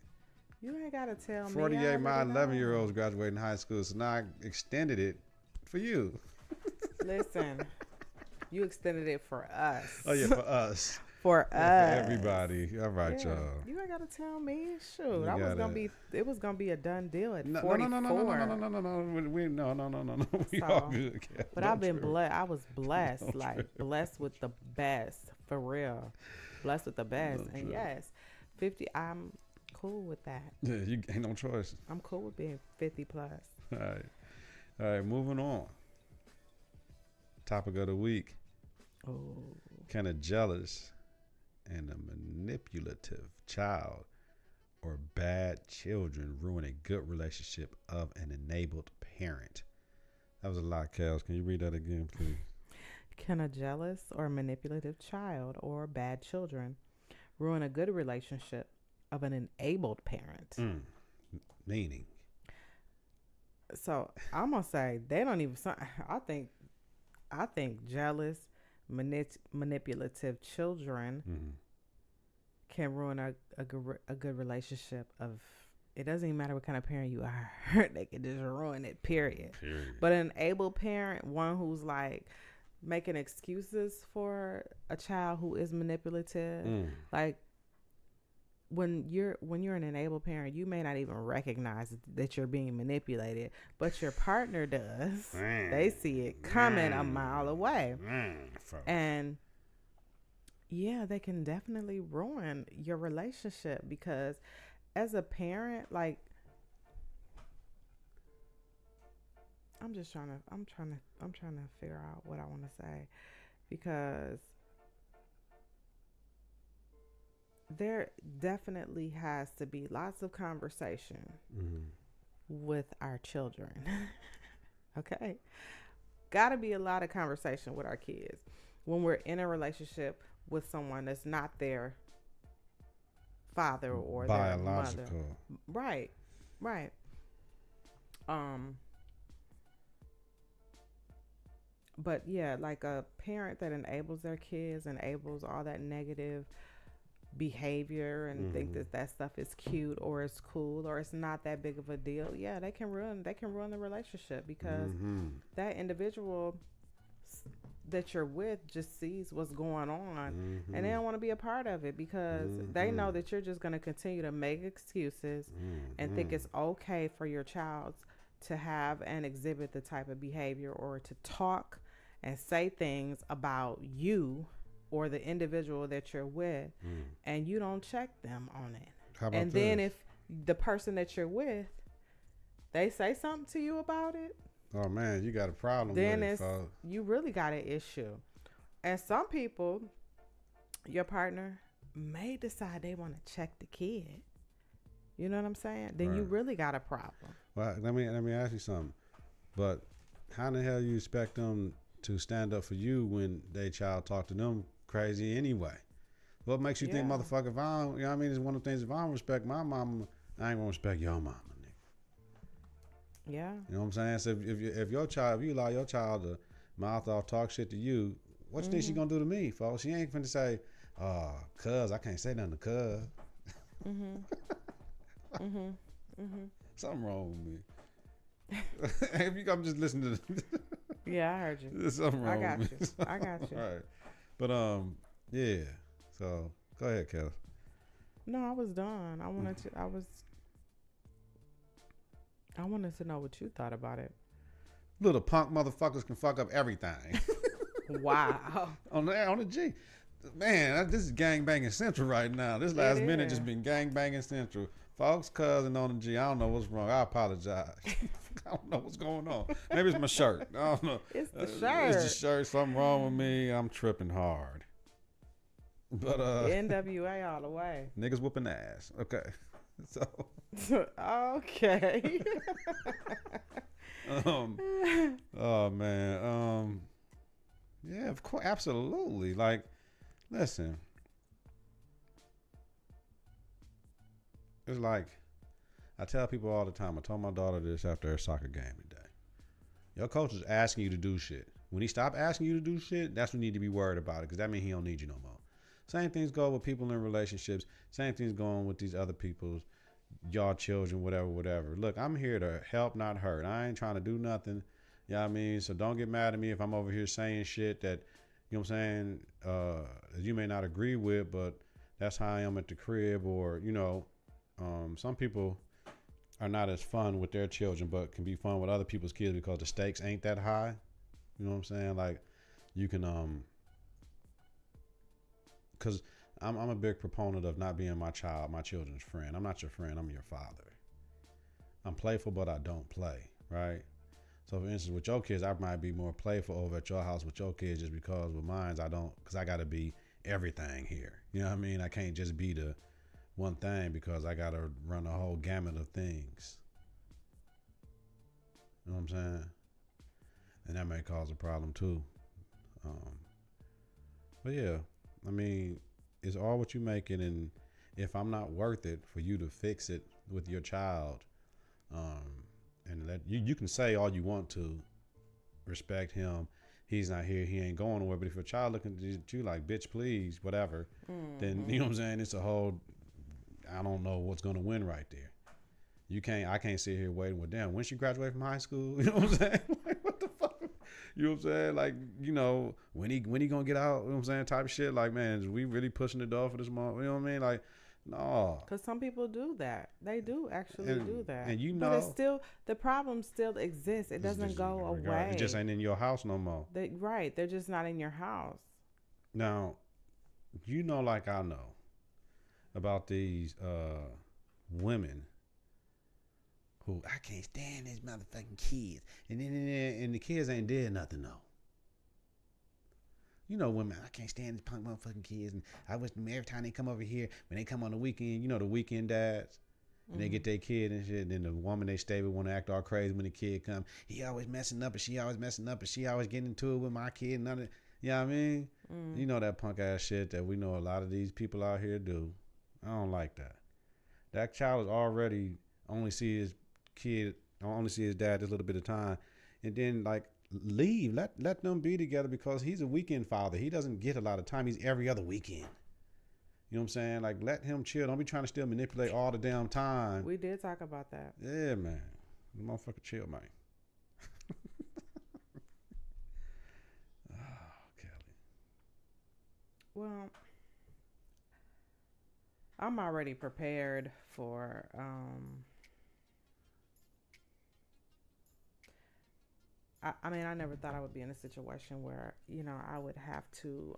You ain't got to tell me. 48, my 11-year-old's graduating high school, so now I extended it for you. Listen, you extended it for us. Oh, yeah, for us. For us. For everybody. All right, y'all. You ain't got to tell me. Shoot, it was gonna be a done deal at 44. No. We all good, Kel. But I've been blessed. I was blessed, blessed with the best, for real. Blessed with the best. And yes, 50, I'm cool with that. Yeah, you ain't no choice. I'm cool with being 50 plus. All right, moving on. Topic of the week. Oh. Kind of jealous and a manipulative child or bad children ruin a good relationship of an enabled parent. That was a lot, Kels. Can you read that again, please? Can a jealous or manipulative child or bad children ruin a good relationship of an enabled parent? Meaning? So I'm gonna say they don't even. I think jealous, manipulative children can ruin a good relationship of. It doesn't even matter what kind of parent you are. They can just ruin it. Period. But an able parent, one who's like making excuses for a child who is manipulative, like when you're an enabled parent, you may not even recognize that you're being manipulated, but your partner does. They see it coming a mile away. And yeah, they can definitely ruin your relationship because as a parent, like I'm trying to figure out what I want to say because there definitely has to be lots of conversation with our children. Okay. Gotta be a lot of conversation with our kids when we're in a relationship with someone that's not their father or biological. Their mother. Right. But yeah, like a parent that enables their kids, enables all that negative behavior and think that stuff is cute or it's cool or it's not that big of a deal. Yeah, they can ruin the relationship because that individual that you're with just sees what's going on and they don't want to be a part of it because they know that you're just going to continue to make excuses and think it's okay for your child to have and exhibit the type of behavior or to talk and say things about you or the individual that you're with and you don't check them on it. How about and this? then if the person that you're with, they say something to you about it, Oh man, you got a problem then with it, it's folks. you really got an issue. And some people, your partner may decide they want to check the kid. You know what I'm saying? Then you Right. really got a problem. Well, let me ask you something. But how in the hell you expect them to stand up for you when they child talk to them crazy anyway? What makes you think, Yeah. motherfucker, if I don't, you know what I mean? It's one of the things, if I don't respect my mama, I ain't gonna respect your mama, nigga. Yeah. You know what I'm saying? So if your child, if you allow your child to mouth off, talk shit to you, what you think she gonna do to me, folks? She ain't finna say, oh, cuz, I can't say nothing to cuz. Something wrong with me. If you come just listen to Yeah, I heard you. there's something wrong I got with me. you. I got you. All right. But yeah. So go ahead, Kels. No, I was done. I wanted to know what you thought about it. Little punk motherfuckers can fuck up everything. Wow. on the G. Man, this is gang banging central right now. This last minute is. just been gang banging central. Folks, cousin on the G. I don't know what's wrong. I apologize. I don't know what's going on. Maybe it's my shirt. I don't know. It's the shirt. It's the shirt. Something wrong with me. I'm tripping hard. But NWA all the way. niggas whooping ass. Okay. So Okay. oh man. Yeah, of course, absolutely. Like, listen. It's like I tell people all the time. I told my daughter this after her soccer game today. Your coach is asking you to do shit. When he stop asking you to do shit, that's when you need to be worried about it, because that means he don't need you no more. Same things go with people in relationships. Same things going with these other people's, y'all children, whatever. Look, I'm here to help, not hurt. I ain't trying to do nothing. You know what I mean? So don't get mad at me if I'm over here saying shit that, you know what I'm saying, you may not agree with, but that's how I am at the crib. Or, you know, some people are not as fun with their children, but can be fun with other people's kids because the stakes ain't that high. You know what I'm saying? Like, you can, because I'm a big proponent of not being my children's friend. I'm not your friend. I'm your father. I'm playful, but I don't play, right? So, for instance, with your kids, I might be more playful over at your house with your kids just because with mine, I don't, because I got to be everything here. You know what I mean? I can't just be the one thing because I got to run a whole gamut of things. You know what I'm saying? And that may cause a problem too. But yeah, I mean, it's all what you make it, and if I'm not worth it for you to fix it with your child, and that you can say all you want to, respect him, he's not here, he ain't going nowhere. But if your child looking at you like, bitch, please, whatever, then you know what I'm saying, it's a whole, I don't know what's gonna win right there. I can't sit here waiting with them. When she graduate from high school, you know what I'm saying? Like, what the fuck? You know what I'm saying? Like, you know, when he gonna get out, you know what I'm saying? Type of shit. Like, man, is we really pushing the door for this month? You know what I mean? Like, no. Because some people do that. They do actually do that. And you know. But it's still, the problem still exists. It doesn't go away. It just ain't in your house no more. Right. They're just not in your house. Now, you know, like I know about these women who, I can't stand these motherfucking kids. And the kids ain't did nothing though. You know, women, I can't stand these punk motherfucking kids. And I wish them every time they come over here, when they come on the weekend, you know, the weekend dads, and they get their kid and shit. And then the woman they stay with want to act all crazy when the kid come. He always messing up, and she always messing up, and she always getting into it with my kid. And none of, you know what I mean? You know that punk ass shit that we know a lot of these people out here do. I don't like that. That child is already only see his dad this little bit of time, and then like leave. Let them be together, because he's a weekend father. He doesn't get a lot of time. He's every other weekend. You know what I'm saying? Like, let him chill. Don't be trying to still manipulate all the damn time. We did talk about that. Yeah, man. The motherfucker chill, man. Oh, Kelly. Well, I'm already prepared for I mean, I never thought I would be in a situation where, you know, I would have to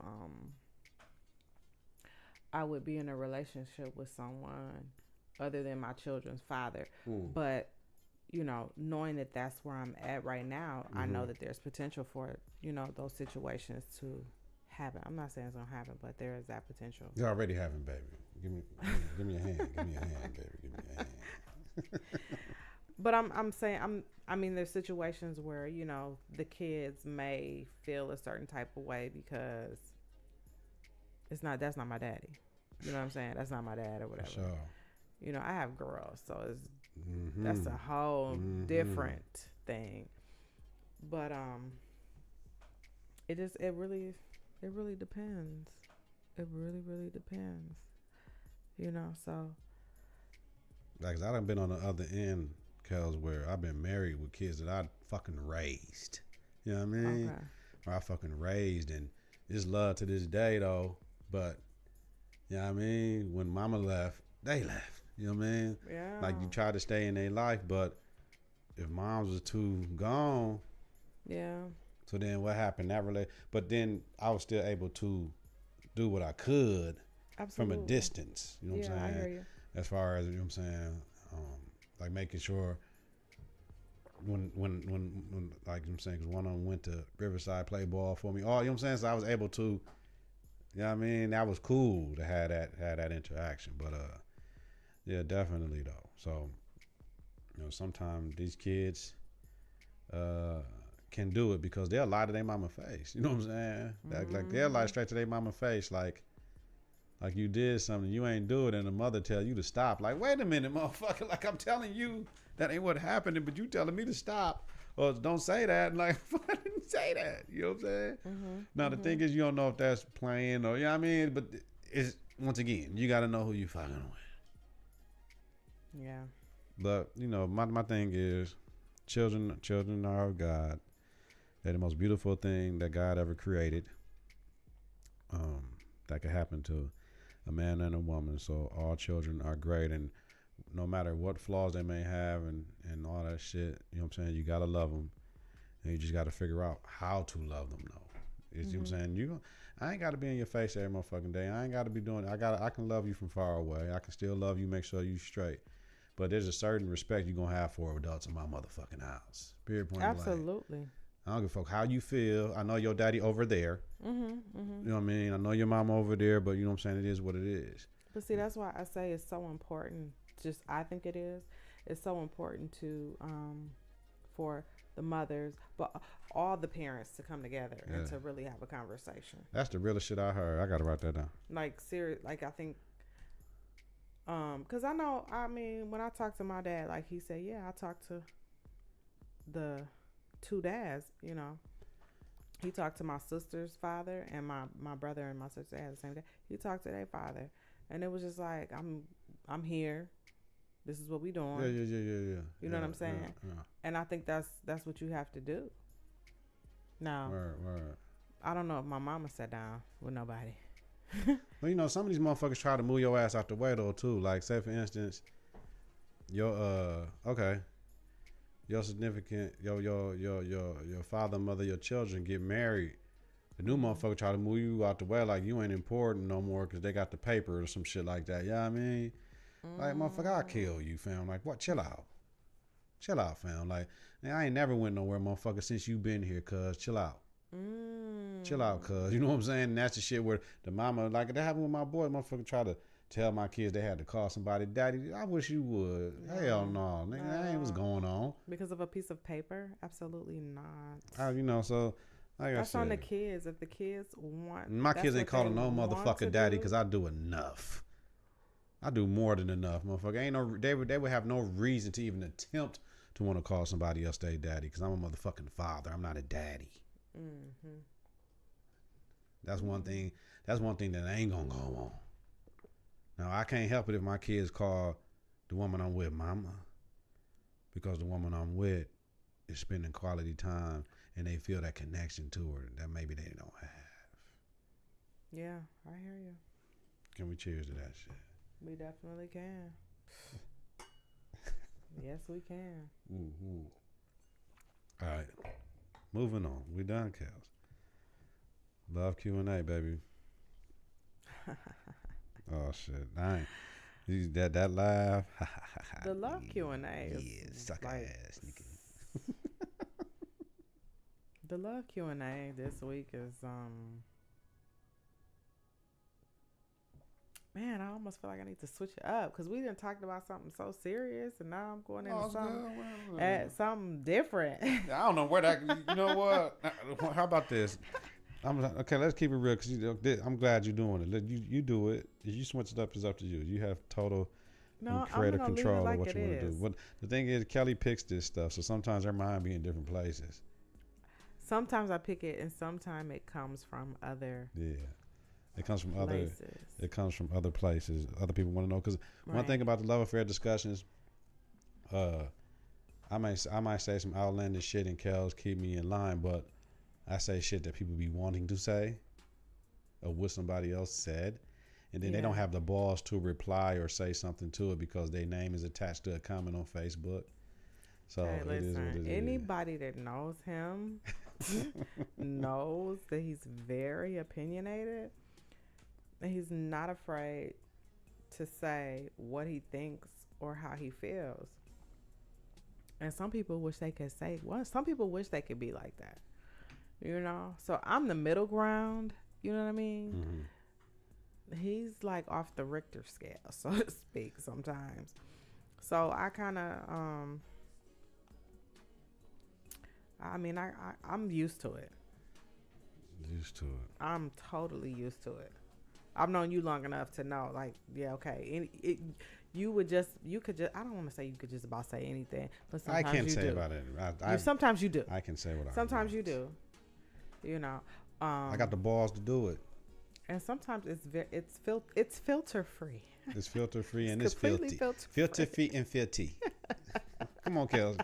I would be in a relationship with someone other than my children's father. Mm. But, you know, knowing that that's where I'm at right now, I know that there's potential for, you know, those situations to happen. I'm not saying it's going to happen, but there is that potential. You're already having, baby. Give me a hand. Give me a hand, baby. Give me a hand. But I'm saying I mean there's situations where, you know, the kids may feel a certain type of way because that's not my daddy. You know what I'm saying? That's not my dad or whatever. For sure. You know, I have girls, so it's that's a whole different thing. But it really depends. It really depends. You know, so Like, I done been on the other end, Kels, where I've been married with kids that I fucking raised. You know what I mean? okay. Or I fucking raised, and it's love to this day, though. But, you know what I mean? When mama left, they left. You know what I mean? Yeah. Like, you try to stay in their life, but if moms was too gone, yeah. so then what happened? But then I was still able to do what I could Absolutely. from a distance. You know what I'm saying? I hear you. As far as, you know what I'm saying, like making sure when like I'm saying, because one of them went to Riverside, play ball for me. Oh, you know what I'm saying? So I was able to, you know what I mean? That was cool to have that interaction. But yeah, definitely though. So, you know, sometimes these kids can do it because they'll lie to their mama face. You know what I'm saying? Like they'll lie straight to their mama face, like you did something, you ain't do it, and the mother tell you to stop. Like, wait a minute, motherfucker. Like, I'm telling you that ain't what happened, but you telling me to stop. Or don't say that. And like, I didn't say that. You know what I'm saying? Now, the thing is, you don't know if that's playing or, you know what I mean? But it's, once again, you got to know who you fucking with. Yeah. But, you know, my thing is, children are of God. They're the most beautiful thing that God ever created. That could happen to a man and a woman. So all children are great, and no matter what flaws they may have and all that shit, you know what I'm saying, you gotta love them, and you just gotta figure out how to love them though. You know what I'm saying? I ain't gotta be in your face every motherfucking day. I ain't gotta be doing it. I can love you from far away. I can still love you, make sure you straight. But there's a certain respect you're gonna have for adults in my motherfucking house. Period, point blank. Absolutely. I don't give a fuck how you feel. I know your daddy over there. You know what I mean? I know your mama over there, but you know what I'm saying? It is what it is. But see, that's why I say it's so important. Just, I think it is. It's so important to, for the mothers, but all the parents to come together and to really have a conversation. That's the realest shit I heard. I gotta write that down. Like, serious. Like, I think, cause I know. I mean, when I talked to my dad, like he said, yeah, I talked to the two dads, you know. He talked to my sister's father, and my brother and my sister had the same dad. He talked to their father, and it was just like, I'm here. This is what we doing. Yeah. You know what I'm saying? Yeah. And I think that's what you have to do. Now, Word. I don't know if my mama sat down with nobody. Well, you know, some of these motherfuckers try to move your ass out the way though too. Like, say for instance, your significant, your father, mother, your children get married. The new motherfucker try to move you out the way like you ain't important no more because they got the paper or some shit like that. You know what I mean? Like, motherfucker, I'll kill you, fam. Like, what? Chill out, fam. Like, man, I ain't never went nowhere, motherfucker, since you been here, cuz. Chill out. Chill out, cuz. You know what I'm saying? And that's the shit where the mama, like, that happened with my boy. Motherfucker try to tell my kids they had to call somebody. Daddy, I wish you would. Hell no. Nigga, that ain't what's going on. Because of a piece of paper? Absolutely not. You know, so, like that's I said, on the kids. If the kids want... My kids ain't calling no motherfucker daddy because I do enough. I do more than enough, motherfucker. Ain't no, they would have no reason to even attempt to want to call somebody else their daddy because I'm a motherfucking father. I'm not a daddy. That's one thing. That's one thing that ain't gonna go on. Now, I can't help it if my kids call the woman I'm with mama, because the woman I'm with is spending quality time and they feel that connection to her that maybe they don't have. Yeah, I hear you. Can we cheers to that shit? We definitely can. Yes, we can. All right. Moving on. We done, Kels. Love Q&A, baby. Oh, shit. That laugh. The love Q&A is suck like ass. the love Q&A this week is man, I almost feel like I need to switch it up because we didn't talk about something so serious, and now I'm going into something different. I don't know where that. You know what? How about this? Okay. Let's keep it real because I'm glad you're doing it. You do it. If you switch it up, it's up to you. You have total creative control of what you want to do. But the thing is, Kelly picks this stuff, so sometimes her mind be in different places. Sometimes I pick it, and sometimes it comes from other. Yeah. It comes from places. It comes from other places. Other people want to know because one thing about the love affair discussions, I might say some outlandish shit and Kels keep me in line, but I say shit that people be wanting to say, or what somebody else said, and then they don't have the balls to reply or say something to it because their name is attached to a comment on Facebook. So hey, listen, it is what it anybody that knows him knows that he's very opinionated. He's not afraid to say what he thinks or how he feels. And some people wish they could say, well, some people wish they could be like that. You know? So I'm the middle ground. You know what I mean? Mm-hmm. He's like off the Richter scale, so to speak, sometimes. So I kind of, I'm used to it. Used to it. I'm totally used to it. I've known you long enough to know, like, yeah, okay. You could just, I don't want to say you could just about say anything, but sometimes I can't you say do. about it. Sometimes you do. I can say what I Sometimes you do. You know. I got the balls to do it. And sometimes it's filter free. It's filter free and it's filthy. Filter free and filthy. Come on, Kels.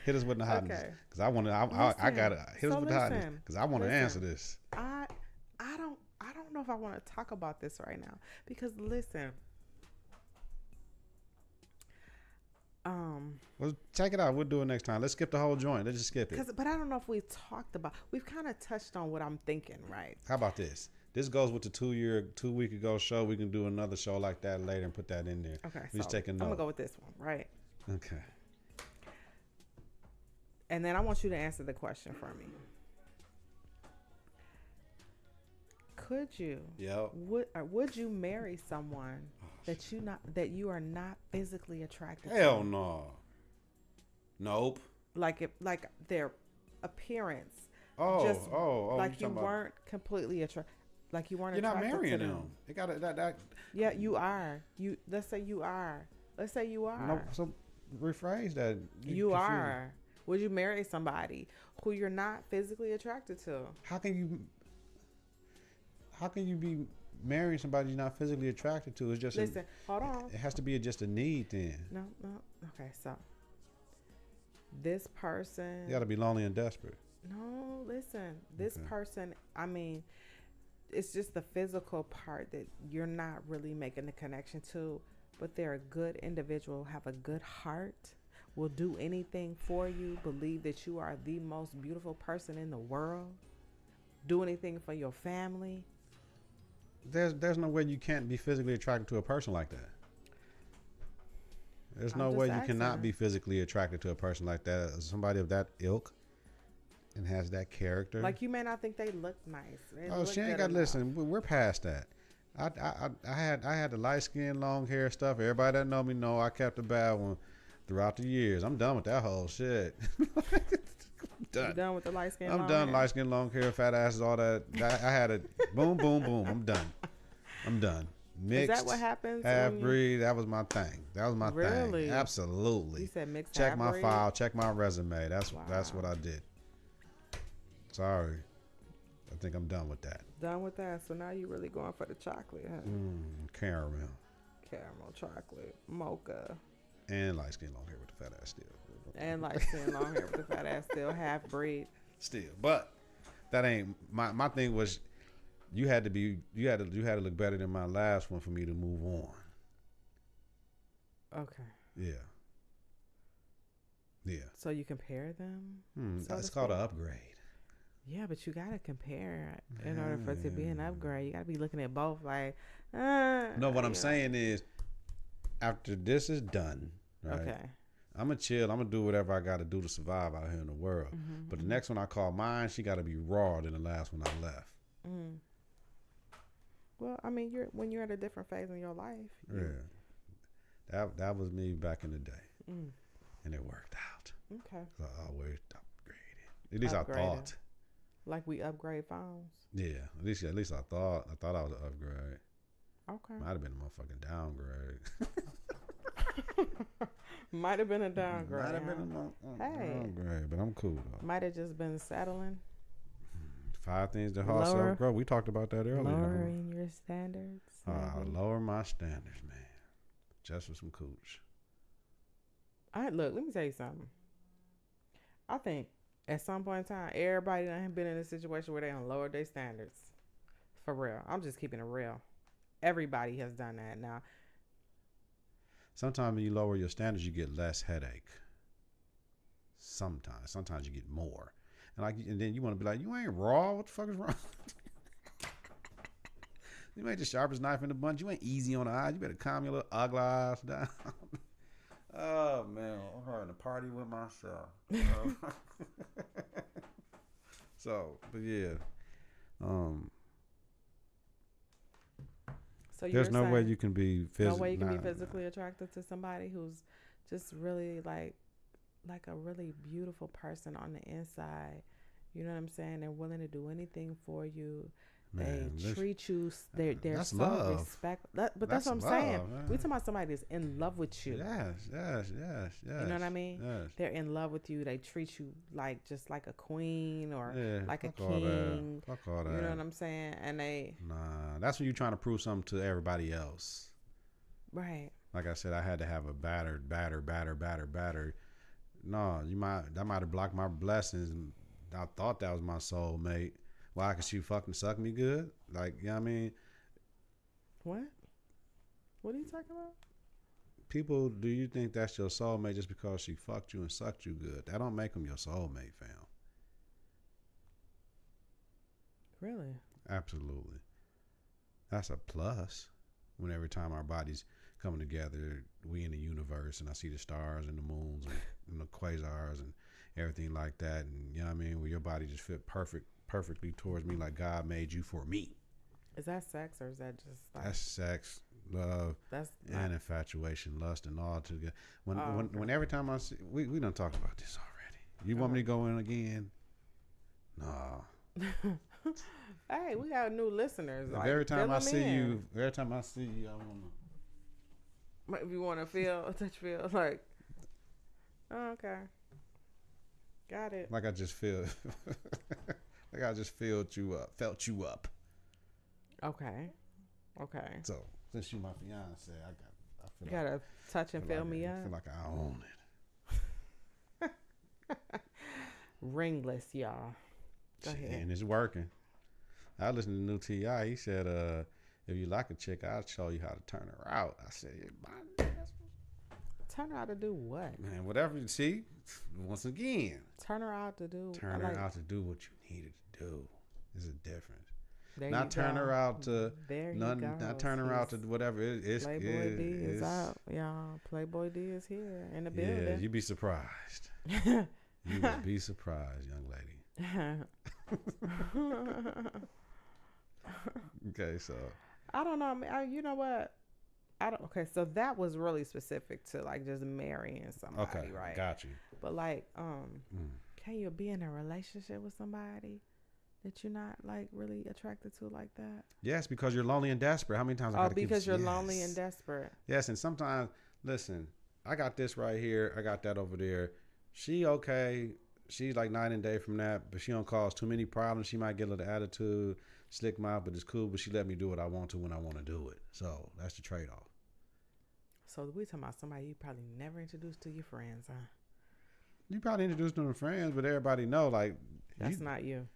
Hit us with the hotness. Because I want to, I got to hit us with the hotness. Because I want to answer this. I don't know if I want to talk about this right now. Because listen. Well, check it out. We'll do it next time. Let's skip the whole joint. Let's just skip it. But I don't know if we've talked about. We've kind of touched on what I'm thinking, right? How about this? This goes with the 2 week ago show. We can do another show like that later and put that in there. Okay. We just take a note. I'm gonna go with this one, right? Okay. And then I want you to answer the question for me. Could you? Yeah. Would you marry someone that you are not physically attracted to? Hell no. Nope. Like their appearance. Oh. Like you weren't completely attracted. Like you weren't. You're not attracted marrying to them. They got that. Yeah, you are. Let's say you are. No, so rephrase that. You are. Would you marry somebody who you're not physically attracted to? How can you be marrying somebody you're not physically attracted to? It's just hold on. It has to be just a need then. No. Okay, so this person. You got to be lonely and desperate. No, listen. This person. I mean, it's just the physical part that you're not really making the connection to, but they're a good individual, have a good heart, will do anything for you, believe that you are the most beautiful person in the world, do anything for your family. There's no way you can't be physically attracted to a person like that. There's no way you cannot be physically attracted to a person like that. Somebody of that ilk and has that character. Like you may not think they look nice. She ain't got to listen. We're past that. I had the light skin, long hair stuff. Everybody that know me know I kept a bad one throughout the years. I'm done with that whole shit. You done with the light skin? I'm done. Light skin, long hair, fat asses, all that. I had a boom, boom, boom. I'm done. Mixed. Is that what happens? Half breed. That was my thing. Really? Thing. Absolutely. You said mixed. Check my file. Check my resume. That's what I did. Sorry. I think I'm done with that. Done with that. So now you're really going for the chocolate, huh? Caramel chocolate, mocha. And light skin, long hair with the fat ass still. And light skin, long hair with the fat ass still, half breed. Still, but that ain't my thing. Was you had to look better than my last one for me to move on. Okay. Yeah. So you compare them? It's called an upgrade. Yeah, but you gotta compare in order for it to be an upgrade. You gotta be looking at both. Like, no, what I'm saying is, after this is done, right? Okay. I'm gonna chill. I'm gonna do whatever I got to do to survive out here in the world. Mm-hmm, But the next one I call mine, she got to be rawer than the last one I left. Mm. Well, I mean, when you're at a different phase in your life. That was me back in the day, Mm. and it worked out. Okay. I always upgraded. At least Upgraded. I thought. Like we upgrade phones. Yeah. At least I thought. I thought I was an upgrade. Okay. Might have been a motherfucking downgrade. Might have been a downgrade. Might have been a downgrade, but I'm cool though. Might have just been settling. 5 things that hard self growth. We talked about that earlier. Lowering your standards. Lower my standards, man. Just for some cooch. Look, let me tell you something. I think at some point in time, everybody done been in a situation where they done lowered their standards. For real. I'm just keeping it real. Everybody has done that now. Sometimes when you lower your standards, you get less headache. Sometimes you get more. And then you want to be like, you ain't raw. What the fuck is wrong? You ain't the sharpest knife in the bunch. You ain't easy on the eyes. You better calm your little ugly eyes down. Oh man, I'm having a party with myself. So, but yeah. So there's no way you can be no way you can be physically attracted to somebody who's just really like a really beautiful person on the inside. You know what I'm saying? They're willing to do anything for you. Man, they treat you. They're so love. Respect. But that's what I'm saying. Man. We talking about somebody that's in love with you. Yes. You know what I mean? Yes. They're in love with you. They treat you like just like a queen or like a all king. Fuck all that. You know what I'm saying? And that's when you're trying to prove something to everybody else. Right. Like I said, I had to have a batter. No, that might have blocked my blessings. I thought that was my soulmate. Why? Because she fucking sucked me good? Like, you know what I mean? What? What are you talking about? People, do you think that's your soulmate just because she fucked you and sucked you good? That don't make them your soulmate, fam. Really? Absolutely. That's a plus. When every time our bodies come together, we in the universe, and I see the stars and the moons and the quasars and everything like that. And, you know what I mean? Where your body just fit perfectly towards me like God made you for me. Is that sex or is that just like... That's sex, love, and infatuation, lust, and all together. When every time I see... We done talked about this already. You want me to go in again? No. Hey, we got new listeners. Like, every time I see you, I want to... If you want to feel like... Oh, okay. Got it. Like I just feel... Like I just felt you up. Okay. So since you my fiance, I feel you gotta touch and feel me up. I feel like I own it. Ringless, y'all. Go ahead. And it's working. I listened to new T.I. He said, if you like a chick, I'll show you how to turn her out. I said, turn her out to do what? Man, whatever you see. Once again, turn her out to do. Turn her out to do what you needed to do. There's a difference. There not turn her out to not turn her out to whatever. It's Playboy D is out, y'all. Playboy D is here in the building. Yeah, you'd be surprised. You would be surprised, young lady. Okay, so I don't know. You know what? Okay, so that was really specific to like just marrying somebody, right? Got you. But like, can you be in a relationship with somebody that you're not like really attracted to like that? Yes, because you're lonely and desperate. How many times? Because you're lonely and desperate. Yes, and sometimes, listen, I got this right here, I got that over there. She okay. She's like night and day from that, but she don't cause too many problems. She might get a little attitude, slick mouth, but it's cool. But she let me do what I want to when I want to do it. So that's the trade-off. So we talking about somebody you probably never introduced to your friends, huh? You probably introduced them to friends, but everybody know like that's not you.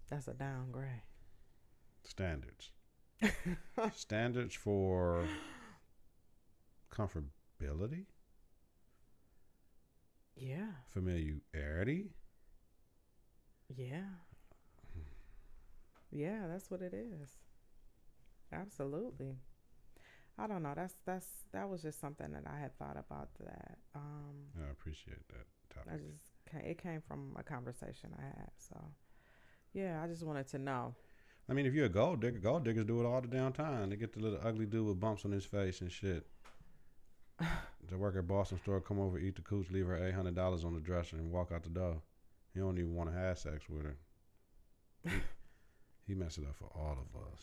That's a downgrade. Standards. Standards for comfortability. Yeah. Familiarity. Yeah. Yeah, that's what it is. Absolutely. I don't know. That was just something that I had thought about that. I appreciate that I topic. it came from a conversation I had. So yeah, I just wanted to know. I mean, if you're a gold diggers do it all the damn time. They get the little ugly dude with bumps on his face and shit. To work at Boston store, come over, eat the cooch, leave her $800 on the dresser, and walk out the door. He don't even want to have sex with her. He messed it up for all of us.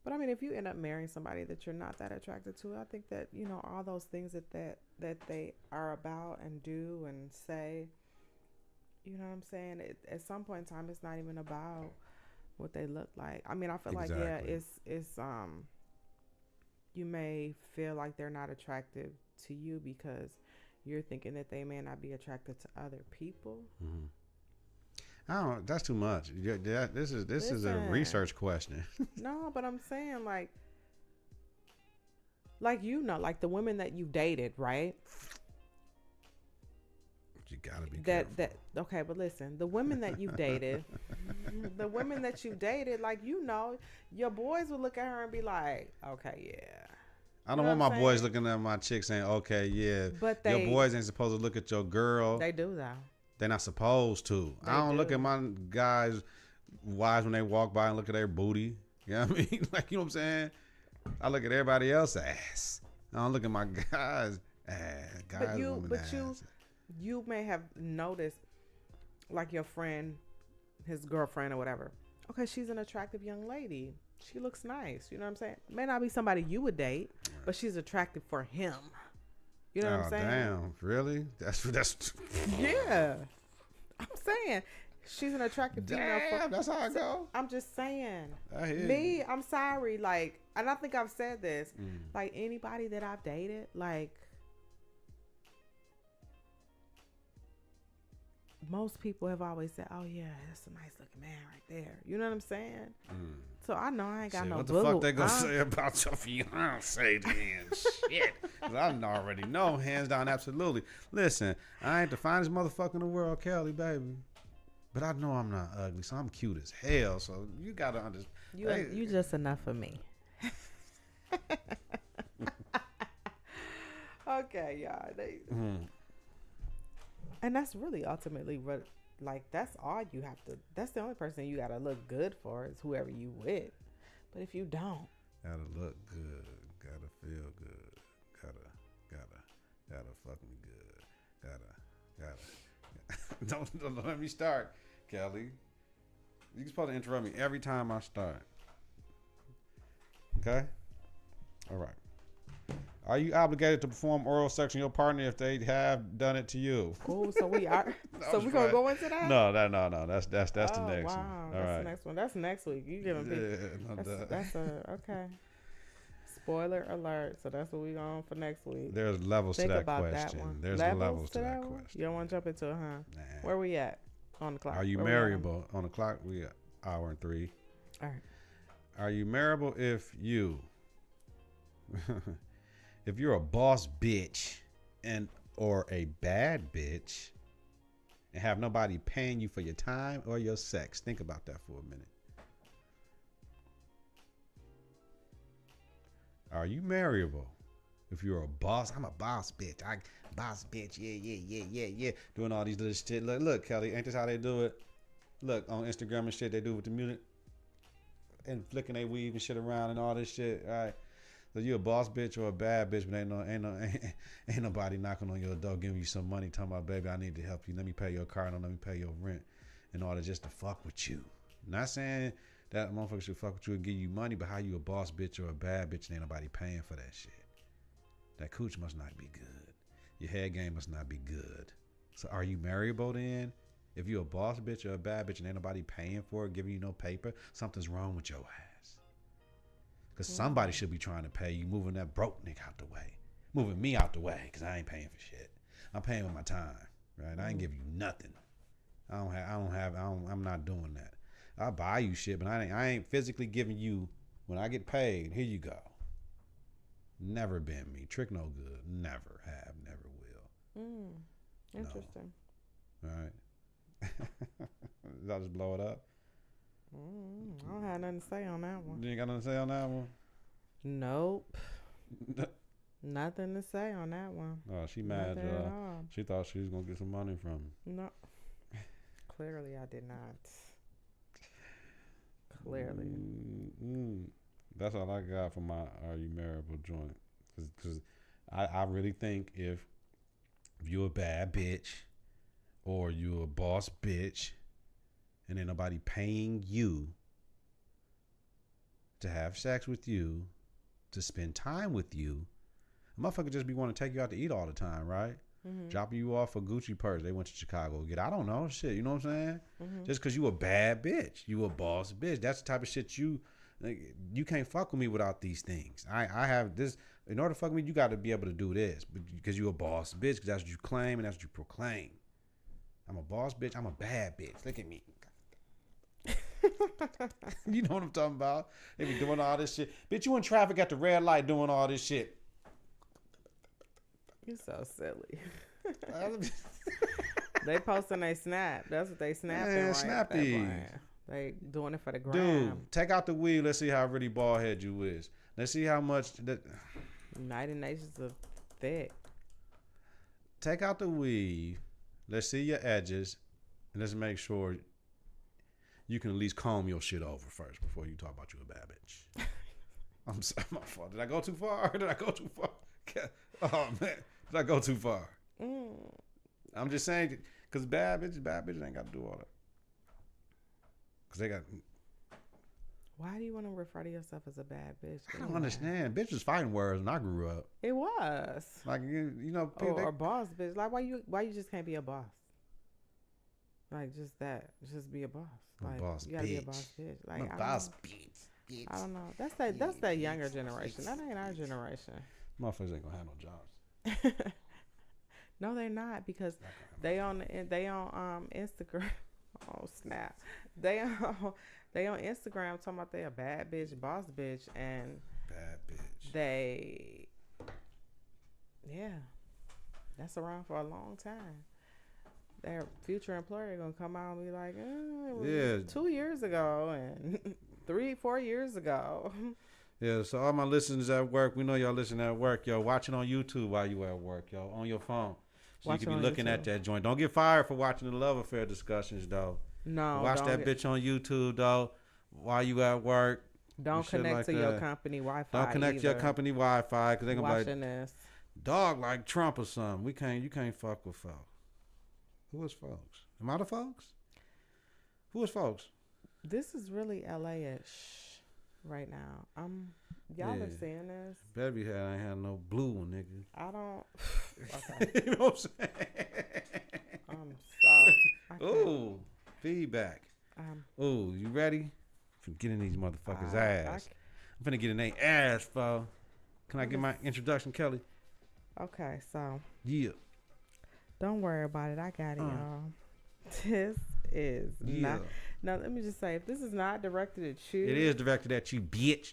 But I mean, if you end up marrying somebody that you're not that attracted to, I think that all those things that they are about and do and say, you know what I'm saying? At some point in time, it's not even about what they look like. I mean, I feel like it's you may feel like they're not attractive to you because you're thinking that they may not be attracted to other people. Mm-hmm. I don't know. That's too much. This is a research question. No, but I'm saying like like the women that you dated, right? You gotta be careful. Okay, but listen, the women that you've dated, like your boys would look at her and be like, okay, yeah. I don't want my boys looking at my chick saying, okay, yeah. But your boys ain't supposed to look at your girl. They do though. They're not supposed to. I don't look at my guys' wives when they walk by and look at their booty. You know what I mean? Like, you know what I'm saying? I look at everybody else's ass. I don't look at my guys' ass. You may have noticed, like your friend, his girlfriend or whatever. Okay, she's an attractive young lady. She looks nice. You know what I'm saying? May not be somebody you would date, but she's attractive for him. You know what I'm saying? Damn, really? That's yeah. I'm saying she's an attractive female. Damn, that's how I go. I'm just saying. I hear you. I'm sorry. Like, and I think I've said this. Like anybody that I've dated, like most people have always said, "Oh yeah, that's a nice looking man right there." You know what I'm saying? So I know I ain't got no. What the fuck they gonna say about your fiance then? Shit, 'cause I already know, hands down, absolutely. Listen, I ain't the finest motherfucker in the world, Kelly, baby, but I know I'm not ugly, so I'm cute as hell. So you gotta understand. You just enough for me. Okay, y'all. And that's really ultimately what, like, that's all you have to, that's the only person you gotta look good for is whoever you with. But if you don't. Gotta look good, gotta feel good, gotta fuck me good, gotta. Don't let me start, Kelly. You're supposed to interrupt me every time I start. Okay? All right. Are you obligated to perform oral sex on your partner if they have done it to you? Oh, so we are. So we're gonna go into that? No. That's the next wow, one. Wow, that's the next one. That's next week. You giving people? That's okay. Spoiler alert. So that's what we on for next week. There's levels to that question. There's levels to that question. You don't want to jump into it, huh? Nah. Where we at on the clock? Are you marriable on the clock? We at hour and 3. All right. Are you marriable if you? If you're a boss bitch or a bad bitch and have nobody paying you for your time or your sex, think about that for a minute. Are you marriable? If you're a boss, I'm a boss bitch. Boss bitch, yeah. Doing all these little shit. Look, Kelly, ain't this how they do it? Look, on Instagram and shit, they do with the music and flicking they weave and shit around and all this shit, all right? So you a boss bitch or a bad bitch, but ain't nobody knocking on your door giving you some money, talking about, baby, I need to help you. Let me pay your car, and let me pay your rent, in order just to fuck with you. Not saying that motherfucker should fuck with you and give you money, but how you a boss bitch or a bad bitch and ain't nobody paying for that shit? That cooch must not be good. Your head game must not be good. So are you marriable then? If you a boss bitch or a bad bitch and ain't nobody paying for it, giving you no paper, something's wrong with your ass. Because somebody should be trying to pay you, moving that broke nigga out the way. Moving me out the way, because I ain't paying for shit. I'm paying with my time, right? I ain't give you nothing. I'm not doing that. I'll buy you shit, but I ain't physically giving you, when I get paid, here you go. Never been me. Trick no good. Never have, never will. Interesting. No. All right. Did I just blow it up? I don't have nothing to say on that one. You ain't got nothing to say on that one? Nope. Nothing to say on that one. Oh, she mad, Nothing at y'all. all. She thought she was gonna get some money from me. No. Clearly, I did not. Clearly. That's all I got for my Are You Marriable joint. Because I really think if you're a bad bitch or you're a boss bitch and ain't nobody paying you to have sex with you, to spend time with you, a motherfucker just be wanting to take you out to eat all the time, right? Mm-hmm. Dropping you off a Gucci purse. They went to Chicago to get, I don't know, shit. You know what I'm saying? Mm-hmm. Just because you a bad bitch. You a boss bitch. That's the type of shit you can't fuck with me without these things. I have this. In order to fuck with me, you got to be able to do this. Because you a boss bitch. Because that's what you claim and that's what you proclaim. I'm a boss bitch. I'm a bad bitch. Look at me. You know what I'm talking about? They be doing all this shit. Bitch, you in traffic at the red light doing all this shit. You're so silly. They posting they snap. That's what they snapping. Man, right? snap these. They doing it for the gram. Dude, take out the weed. Let's see how really bald head you is. Let's see how much that. United Nations of thick. Take out the weave. Let's see your edges, and let's make sure you can at least comb your shit over first before you talk about you a bad bitch. I'm sorry, my fault. Did I go too far? Did I go too far? Oh man, did I go too far? I'm just saying, cause bad bitches ain't got to do all that. Cause they got. Why do you want to refer to yourself as a bad bitch? I don't understand. Bitch was fighting words when I grew up. It was. Like you know, people, or boss bitch. Like why you just can't be a boss? Like just that. Just be a boss. Like boss you gotta bitch. be a boss bitch. Like I'm a boss bitch. I don't know. That's that younger generation. That ain't our generation. Motherfuckers ain't gonna have no jobs. No, they're not because they on Instagram. Oh snap! They on Instagram talking about they a bad bitch, boss bitch, and bad bitch. They, that's around for a long time. Their future employer gonna come out and be like, it was 2 years ago and 3-4 years ago. Yeah, so all my listeners at work, we know y'all listen at work, yo. Watch it on YouTube while you at work, yo, on your phone. So you can be looking at that joint. Don't get fired for watching the love affair discussions, though. No, watch that bitch on YouTube, though, while you at work. Don't connect to your company Wi-Fi. Don't connect to your company Wi-Fi because they're gonna be like, this. Dog like Trump or something. You can't fuck with folks. Who is folks? Am I the folks? Who is folks? This is really LA-ish right now. Y'all are seeing this. Better be I ain't had no blue one, nigga. I don't. Okay. You know what I'm saying? I'm sorry. Ooh, feedback. Ooh, you ready? I'm getting these motherfuckers' ass. I'm finna get in their ass, fo. Can I get my introduction, Kelly? Okay, so. Yeah. Don't worry about it. I got it, y'all. This is not. Now, let me just say, if this is not directed at you. It is directed at you, bitch.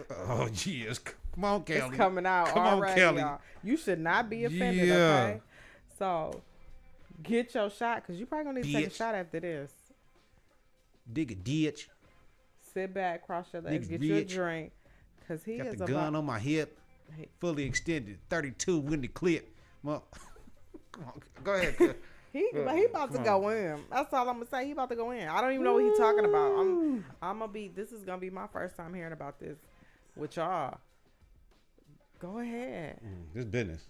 Oh, yes. Come on, Kelly. It's coming out already, Kelly. Y'all. You should not be offended, okay? So, get your shot, because you probably going to need to take a shot after this. Dig a ditch. Sit back, cross your legs, get your drink, because he got is the gun on my hip, fully extended, 32 windy clip. Well, come on, go ahead, Kelly. He about to go in. That's all I'm gonna say. He about to go in. I don't even know what he's talking about. I'm gonna be. This is gonna be my first time hearing about this with y'all. Go ahead. This business.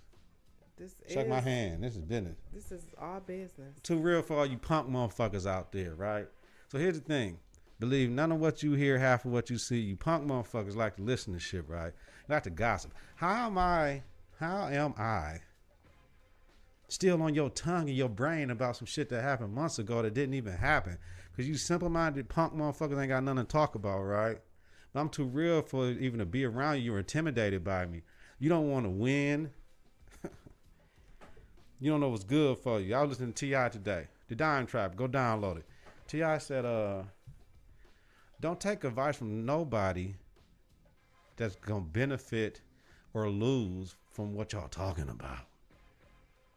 Shake my hand. This is business. This is all business. Too real for all you punk motherfuckers out there, right? So here's the thing. Believe none of what you hear, half of what you see. You punk motherfuckers like to listen to shit, right? Like to gossip. How am I still on your tongue and your brain about some shit that happened months ago that didn't even happen? Because you simple-minded punk motherfuckers ain't got nothing to talk about, right? But I'm too real for even to be around you. You're intimidated by me. You don't want to win. You don't know what's good for you. I was listening to T.I. today. The Dime Trap. Go download it. T.I. said, don't take advice from nobody that's going to benefit or lose from what y'all talking about.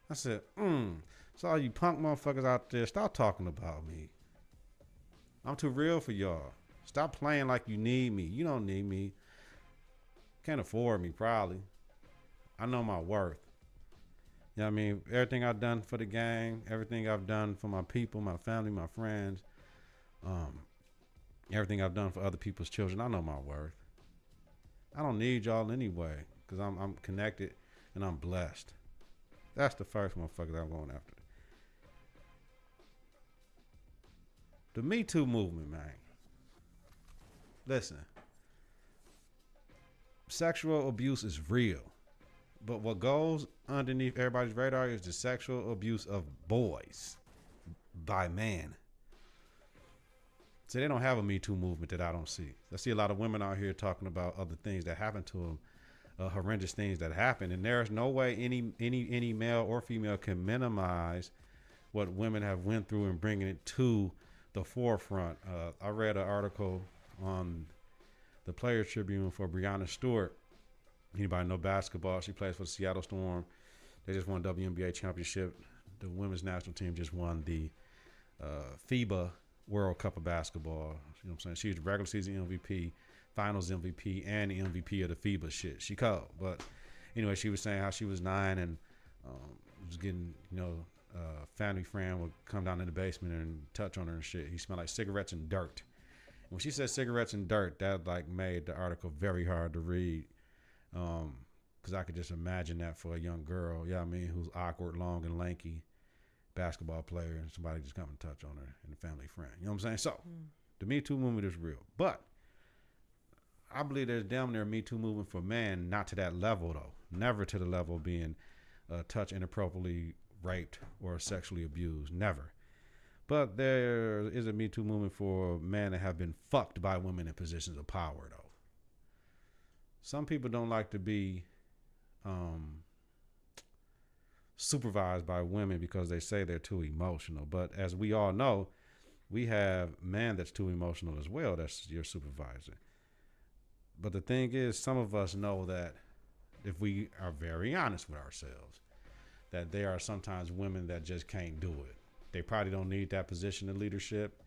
I said, so all you punk motherfuckers out there, stop talking about me. I'm too real for y'all. Stop playing like you need me. You don't need me. Can't afford me, probably. I know my worth. You know what I mean? Everything I've done for the gang, everything I've done for my people, my family, my friends, everything I've done for other people's children, I know my worth. I don't need y'all anyway, because I'm connected and I'm blessed. That's the first motherfucker that I'm going after. The Me Too movement, man. Listen. Sexual abuse is real. But what goes underneath everybody's radar is the sexual abuse of boys by man. So they don't have a Me Too movement that I don't see. I see a lot of women out here talking about other things that happen to them, horrendous things that happen, and there's no way any male or female can minimize what women have went through and bringing it to the forefront. I read an article on the Players Tribune for Breonna Stewart. Anybody know basketball? She plays for the Seattle Storm. They just won WNBA championship. The women's national team just won the FIBA World Cup of basketball. You know what I'm saying? She's the regular season MVP, finals MVP, and the MVP of the FIBA shit. She cold. But anyway, she was saying how she was 9 and was getting, family friend would come down in the basement and touch on her and shit. He smelled like cigarettes and dirt. And when she said cigarettes and dirt, that like made the article very hard to read. Because I could just imagine that for a young girl, who's awkward, long, and lanky basketball player, and somebody just come and touch on her and a family friend. You know what I'm saying? So, the Me Too movement is real. But I believe there's damn near a Me Too movement for men, not to that level, though. Never to the level of being touched, inappropriately raped, or sexually abused. Never. But there is a Me Too movement for men that have been fucked by women in positions of power, though. Some people don't like to be supervised by women because they say they're too emotional. But as we all know, we have men that's too emotional as well. That's your supervisor. But the thing is, some of us know that if we are very honest with ourselves, that there are sometimes women that just can't do it. They probably don't need that position of leadership.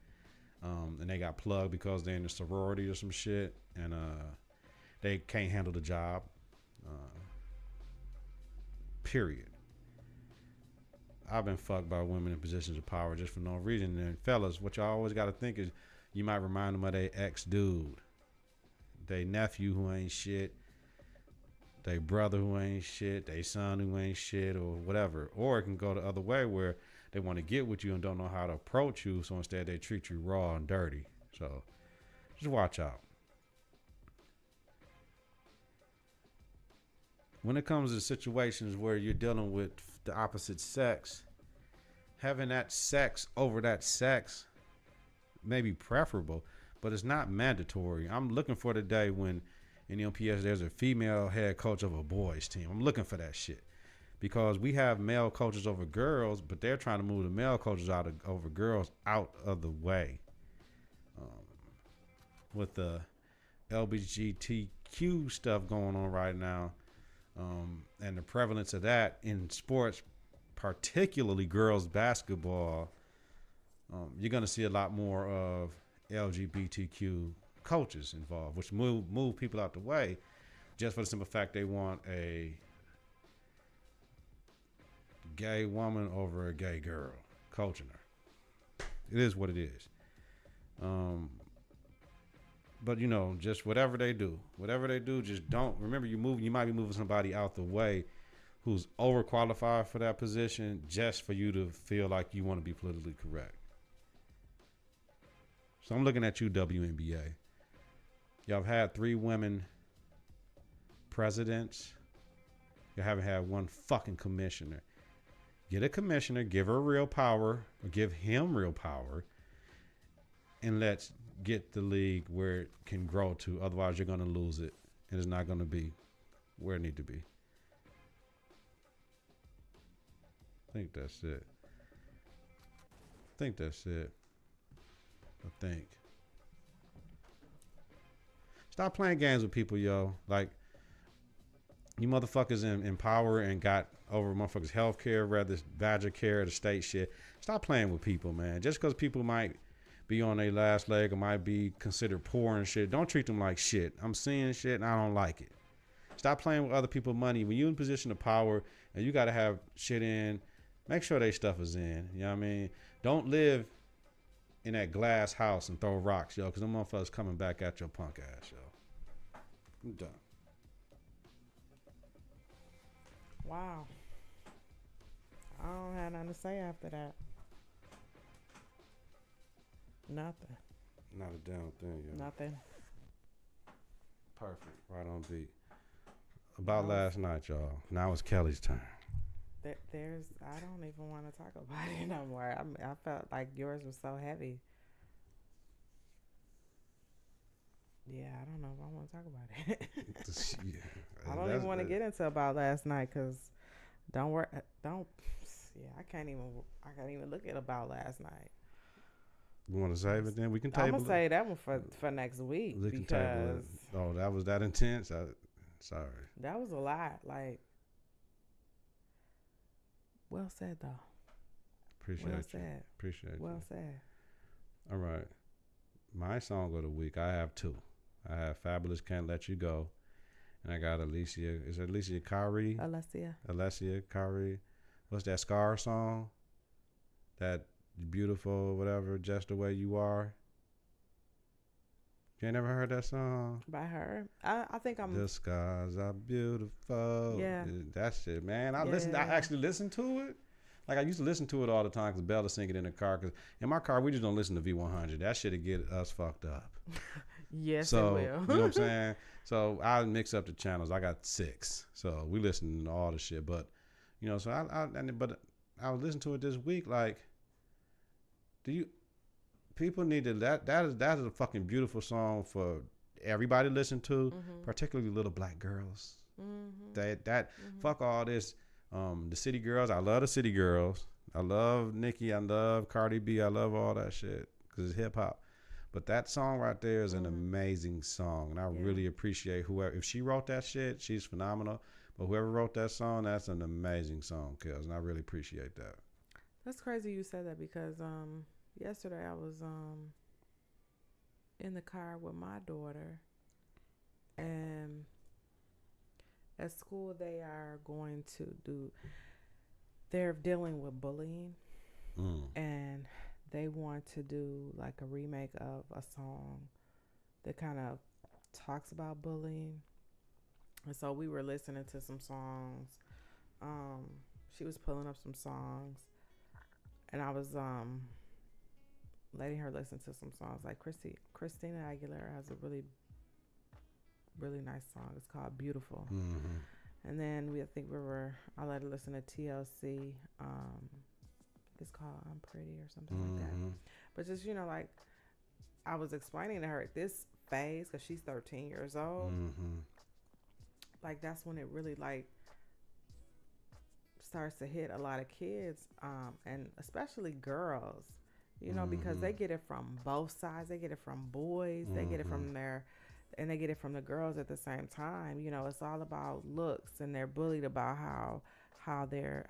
And they got plugged because they're in a sorority or some shit. And they can't handle the job. Period. I've been fucked by women in positions of power just for no reason. And fellas, what y'all always got to think is you might remind them of their ex-dude, their nephew who ain't shit, their brother who ain't shit, their son who ain't shit, or whatever. Or it can go the other way where they want to get with you and don't know how to approach you, so instead they treat you raw and dirty. So just watch out. When it comes to situations where you're dealing with the opposite sex, having that sex over that sex may be preferable, but it's not mandatory. I'm looking for the day when in the MPS there's a female head coach of a boys team. I'm looking for that shit. Because we have male coaches over girls, but they're trying to move the male coaches over girls out of the way. With the LGBTQ stuff going on right now, and the prevalence of that in sports, particularly girls basketball, you're going to see a lot more of LGBTQ coaches involved, which move people out the way just for the simple fact they want a gay woman over a gay girl coaching her. It is what it is. But just whatever they do, just don't remember you might be moving somebody out the way who's overqualified for that position just for you to feel like you want to be politically correct. So I'm looking at you, WNBA. Y'all have had 3 women presidents. You haven't had one fucking commissioner. Get a commissioner, give her real power, or give him real power, and let's get the league where it can grow to. Otherwise, you're going to lose it, and it's not going to be where it need to be. I think that's it. Stop playing games with people, yo. Like, you motherfuckers in power and got over motherfuckers' health care, rather Badger care, the state shit. Stop playing with people, man. Just because people might be on their last leg or might be considered poor and shit, don't treat them like shit. I'm seeing shit and I don't like it. Stop playing with other people's money. When you're in a position of power and you got to have shit in, make sure they stuff is in. You know what I mean? Don't live in that glass house and throw rocks, yo, because them motherfuckers coming back at your punk ass, yo. I'm done. Wow. I don't have nothing to say after that. Nothing. Not a damn thing, yo. Nothing. Perfect. Right on beat. About last night, y'all. Now it's Kelly's turn. I don't even want to talk about it no more. I felt like yours was so heavy. Yeah, I don't know if I want to talk about it. Yeah. I don't even want to get into about last night because I can't even look at about last night. You want to save it then? We can I'm table gonna say that one for next week we can table it. Oh, that was that intense? Sorry. That was a lot. Like, well said though. Appreciate you. Well said. All right. My song of the week, I have two. I have Fabulous Can't Let You Go. And I got Alicia. Is it Alicia Kari? Alicia Kari. What's that Scar song? That beautiful, whatever, Just the Way You Are. You ain't never heard that song? By her? I think I'm... The skies are beautiful. Yeah. That shit, man. I actually listened to it. Like, I used to listen to it all the time because Bella sing it in the car. Because in my car, we just don't listen to V100. That shit'll get us fucked up. Yes, so, it will. You know what I'm saying? So I mix up the channels. I got 6. So we listen to all the shit. But, you know, so I was listening to it this week. Like, people need to, that is a fucking beautiful song for everybody to listen to, particularly little black girls. Fuck all this. The city girls, I love the city girls. I love Nicki. I love Cardi B. I love all that shit because it's hip hop. But that song right there is an amazing song, and I really appreciate whoever. If she wrote that shit, she's phenomenal. But whoever wrote that song, that's an amazing song, Kels, and I really appreciate that. That's crazy you said that because yesterday I was in the car with my daughter, and at school they're dealing with bullying, and they want to do like a remake of a song that kind of talks about bullying. And so we were listening to some songs. She was pulling up some songs, and I was letting her listen to some songs. Like Christina Aguilera has a really, really nice song. It's called Beautiful. And then I let her listen to TLC. It's called I'm Pretty or something like that. But just, you know, like I was explaining to her at this phase, because she's 13 years old, like that's when it really like starts to hit a lot of kids, and especially girls, you know, because they get it from both sides. They get it from boys, they get it from and they get it from the girls at the same time. You know, it's all about looks, and they're bullied about how they're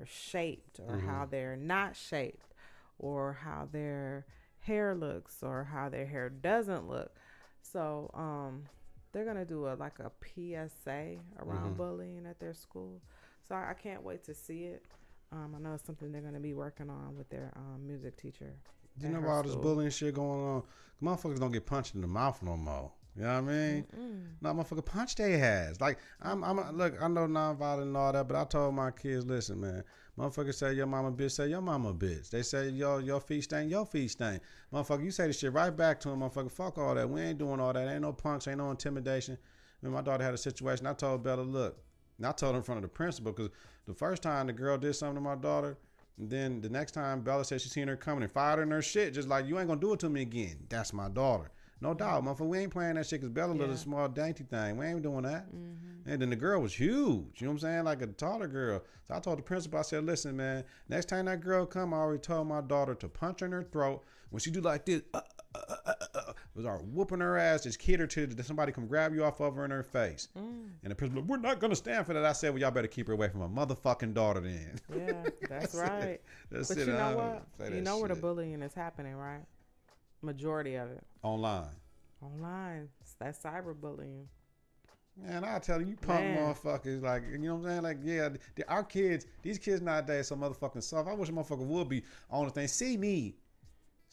shaped, or how they're not shaped, or how their hair looks, or how their hair doesn't look. So they're gonna do a PSA around bullying at their school. So I can't wait to see it. I know it's something they're gonna be working on with their music teacher. You know, all this bullying shit going on, motherfuckers don't get punched in the mouth no more. You know what I mean? No, motherfucker, punch they ass. Like, look, I know nonviolent and all that, but I told my kids, listen, man, motherfucker say your mama bitch, say your mama bitch. They say your feet stink, your feet stink. Motherfucker, you say the shit right back to him, motherfucker, fuck all that. We ain't doing all that. Ain't no punks, ain't no intimidation. When my daughter had a situation, I told Bella, look, and I told her in front of the principal, because the first time the girl did something to my daughter, and then the next time Bella said she seen her coming and fired her in her shit, just like, you ain't gonna do it to me again. That's my daughter. No doubt, motherfucker. We ain't playing that shit because Bella was a small, dainty thing. We ain't doing that. And then the girl was huge. You know what I'm saying? Like a taller girl. So I told the principal, I said, listen, man, next time that girl come, I already told my daughter to punch her in her throat. When she do like this, was whooping her ass, just kid her to somebody come grab you off of her in her face. And the principal, we're not going to stand for that. I said, well, y'all better keep her away from my motherfucking daughter then. Yeah, that's right. But you know what? You know where the bullying is happening, right? Majority of it. Online. It's that cyberbullying. Man, I tell you, punk motherfuckers, like, you know what I'm saying? Like, yeah, our kids, these kids nowadays, so motherfucking soft. I wish a motherfucker would be on the thing. See me,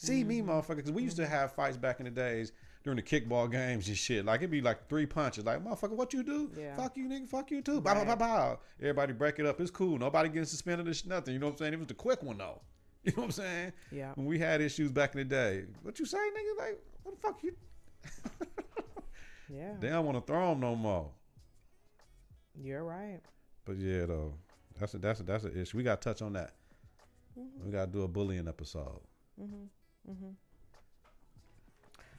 motherfucker. Because we used to have fights back in the days during the kickball games and shit. Like, it'd be like 3 punches. Like, motherfucker, what you do? Yeah. Fuck you, nigga. Fuck you, too. Bow, bow, bow, bow. Everybody break it up. It's cool. Nobody getting suspended or nothing. You know what I'm saying? It was the quick one, though. You know what I'm saying? Yeah. When we had issues back in the day. What you say, nigga? Like, what the fuck you? Yeah. They don't want to throw them no more. You're right. But yeah, though, that's an issue. We got to touch on that. We got to do a bullying episode.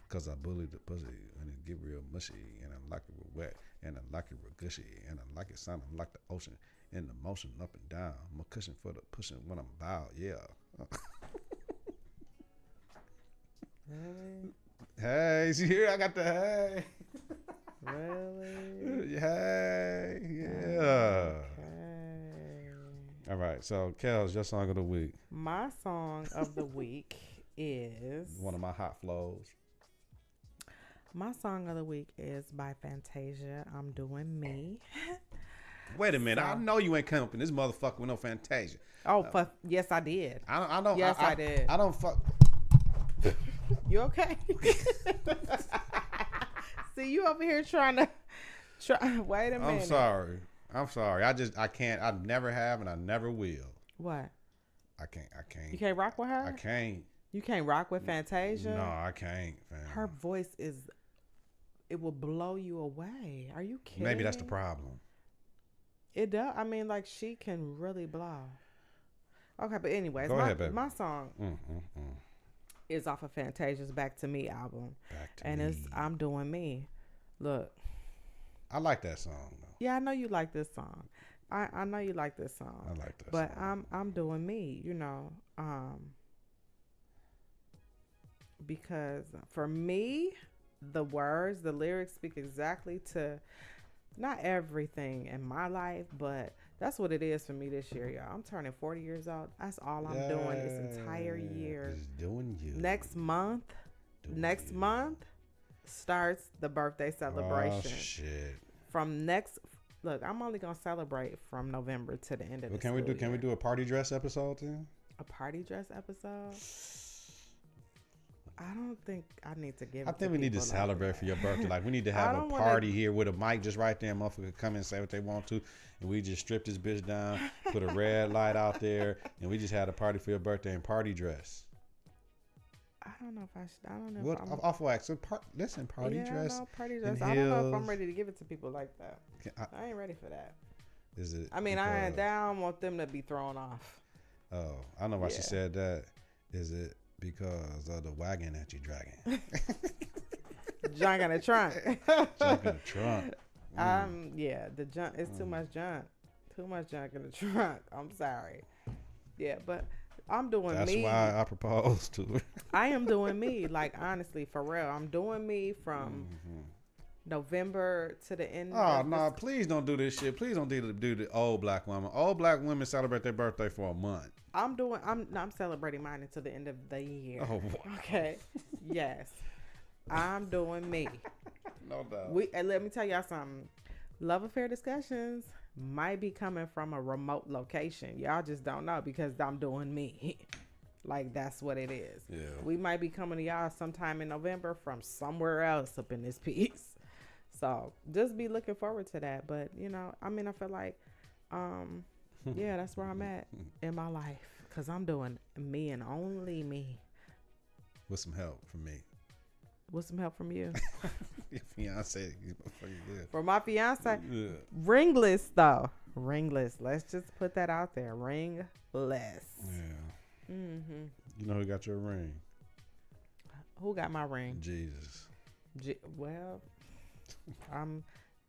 Cause I bullied the pussy and it get real mushy and I like it real wet and I like it real gushy and I like it sounding like the ocean and the motion up and down. I'm a cushion for the pushing when I'm bowed. Yeah. Really? Hey, see here? I got the hey. Really? Hey, yeah. Okay. All right, so Kels, your song of the week. My song of the week is One of my hot flows. My song of the week is by Fantasia. I'm Doing Me. Wait a minute, So- I know you ain't coming up in this motherfucker with no Fantasia. Oh, yes, I did. I don't. Yes, I did. I don't fuck. You okay? See, you over here trying to wait a minute. I'm sorry. I can't. I never have, and I never will. What? I can't. You can't rock with her? I can't. You can't rock with Fantasia? No, I can't, fam. Her voice it will blow you away. Are you kidding? Maybe that's the problem. It does. I mean, like, she can really blow. Okay, but anyways, Go ahead, baby. my song is off of Fantasia's Back to Me album. It's I'm Doing Me. Look. I like that song, though. Yeah, I know you like this song. I know you like this song. I like that but song. I'm doing me, because for me, the words, the lyrics speak exactly to not everything in my life, but that's what it is for me this year, y'all. I'm turning 40 years old. That's all I'm doing this entire year. Just doing you. Next month starts the birthday celebration. Oh, shit. Look, I'm only gonna celebrate from November to the end of the Can we do a party dress episode then? A party dress episode? I don't think I need to give. I think we need to celebrate for your birthday. Like, we need to have a party here with a mic just right there. Motherfucker come and say what they want to, and we just strip this bitch down, put a red light out there, and we just had a party for your birthday and party dress. I don't know if I should. I don't know. What if I'm, awful act? So listen, party dress. No, party dress. and I don't know if I'm heels. ready to give it to people like that. I ain't ready for that. Is it? I mean, I don't want them to be thrown off. Oh, I know why she Yeah. said that. Is it because of the wagon that you dragging? Junk in the trunk. Junk in the trunk. Yeah, the junk. It's too much junk. Too much junk in the trunk. I'm sorry. Yeah, but I'm doing That's me. why I proposed to her. I am doing me. Like, honestly, for real. I'm doing me from November to the end. Oh, no, please don't do this shit. Please don't do the old black woman. Old black women celebrate their birthday for a month. I'm celebrating mine until the end of the year. Oh, wow. Okay. Yes. I'm doing me. No doubt. And let me tell y'all something. Love affair discussions might be coming from a remote location. Y'all just don't know because I'm doing me. Like, that's what it is. Yeah. We might be coming to y'all sometime in November from somewhere else up in this piece. So just be looking forward to that. But, I feel like, yeah, that's where I'm at in my life. Because I'm doing me and only me. With some help from me. With some help from you. Your fiance. Good. For my fiance. Yeah. Ringless, though. Ringless. Let's just put that out there. Ringless. Yeah. Mm-hmm. You know who got your ring? Who got my ring? Jesus. Well, I'm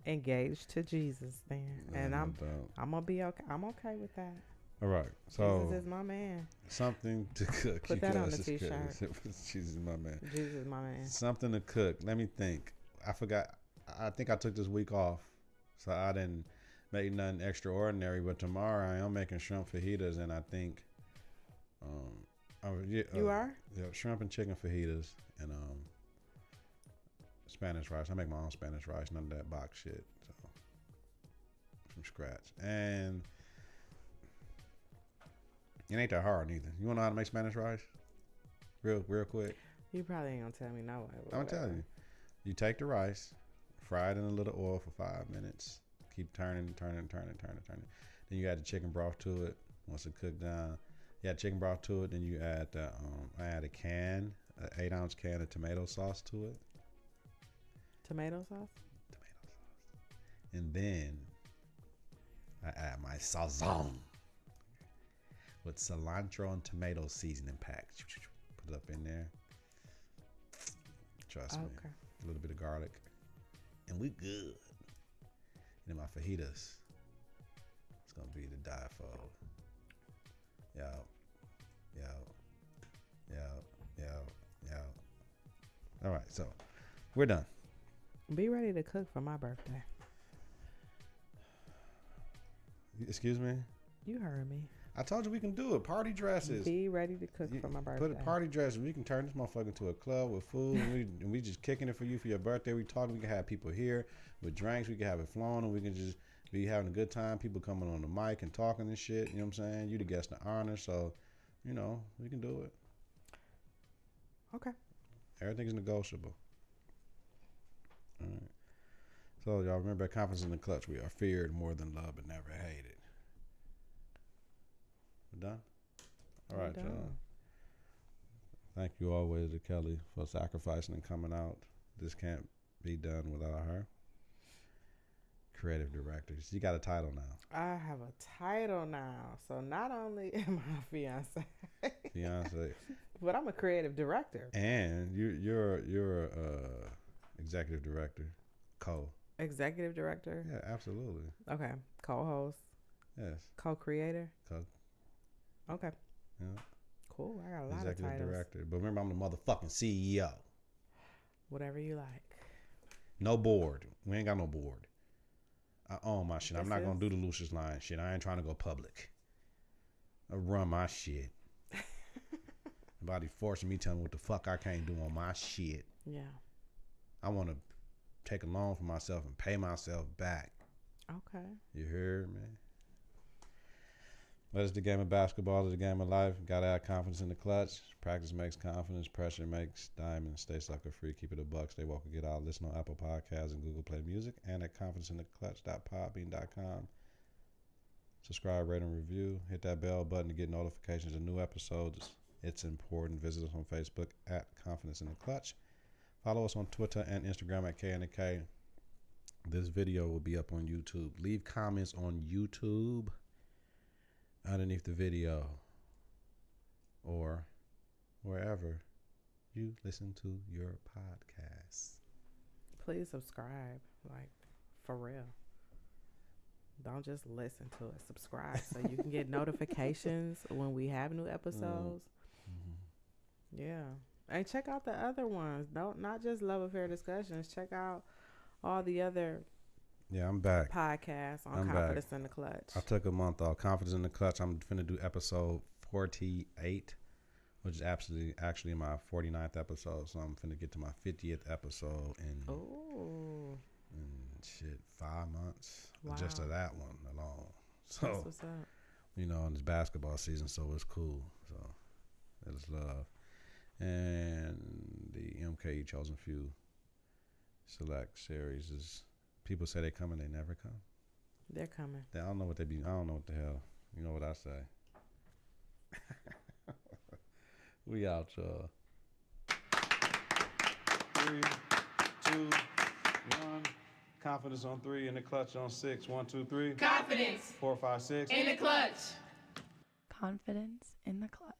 engaged to Jesus then. And I'm going to be okay. I'm okay with that. All right. So Jesus is my man. Something to cook. Put that on the t-shirt. Jesus is my man. Jesus is my man. Something to cook. Let me think. I forgot. I think I took this week off, so I didn't make nothing extraordinary. But tomorrow I am making shrimp fajitas, and I think, you are? Yeah, shrimp and chicken fajitas, and Spanish rice. I make my own Spanish rice. None of that box shit. So from scratch. And it ain't that hard either. You wanna know how to make Spanish rice? Real quick. You probably ain't gonna tell me no way. I'm telling you. You take the rice, fry it in a little oil for 5 minutes. Keep turning. Then you add the chicken broth to it. Once it cooked down, you add chicken broth to it. Then you add I add an 8-ounce can of tomato sauce to it. Tomato sauce. And then I add my sazon with cilantro and tomato seasoning pack. Put it up in there. Trust me. A little bit of garlic. And we good. And then my fajitas. It's going to be to die for. Yo. All right, so we're done. Be ready to cook for my birthday. Excuse me? You heard me. I told you we can do it. Party dresses. Be ready to cook for my birthday. Put a party dress. We can turn this motherfucker into a club with food. and we just kicking it for you for your birthday. We talking. We can have people here with drinks. We can have it flown, and we can just be having a good time. People coming on the mic and talking and shit. You know what I'm saying? You the guest of honor, so we can do it. Okay. Everything's negotiable. All right. So y'all remember at Confidence in the Clutch, we are feared more than loved but never hated. We're done? All right, y'all. Thank you always to Kelly for sacrificing and coming out. This can't be done without her. Creative director. She got a title now. I have a title now. So not only am I a fiance, but I'm a creative director. And you're executive director, Executive director? Yeah, absolutely. Okay. Co-host? Yes. Co-creator? Okay. Yeah. Cool. I got a lot Executive of titles. director. But remember, I'm the motherfucking CEO. Whatever you like. No board. We ain't got no board. I own my shit. I'm not going to do the Lucius Line shit. I ain't trying to go public. I run my shit. Nobody forcing me, telling me what the fuck I can't do on my shit. Yeah. I want to take a loan for myself and pay myself back. Okay. You heard me? But it's the game of basketball. It's the game of life. Got to have confidence in the clutch. Practice makes confidence. Pressure makes diamonds. Stay sucker free. Keep it a buck. Stay woke and get out. Listen on Apple Podcasts and Google Play Music and at confidenceintheclutch.podbean.com. Subscribe, rate, and review. Hit that bell button to get notifications of new episodes. It's important. Visit us on Facebook at Confidence in the Clutch. Follow us on Twitter and Instagram at KNK. This video will be up on YouTube. Leave comments on YouTube underneath the video or wherever you listen to your podcasts. Please subscribe, like, for real. Don't just listen to it. Subscribe so you can get notifications when we have new episodes. Mm-hmm. Yeah. And check out the other ones. Not just Love Affair Discussions. Check out all the other I'm back. Podcasts on Confidence in the Clutch. I took a month off. Confidence in the Clutch. I'm finna do episode 48, which is actually my 49th episode. So I'm finna get to my 50th episode in 5 months. Wow. Just of that one alone. So that's what's up. In this basketball season, so it's cool. So it's love. And the MKE Chosen Few Select series is. People say they come and they never come. They're coming. I don't know what they be. I don't know what the hell. You know what I say. We out, y'all. 3, 2, 1. Confidence on 3 in the clutch on 6. 1, 2, 3. Confidence. 4, 5, 6. In the clutch. Confidence in the clutch.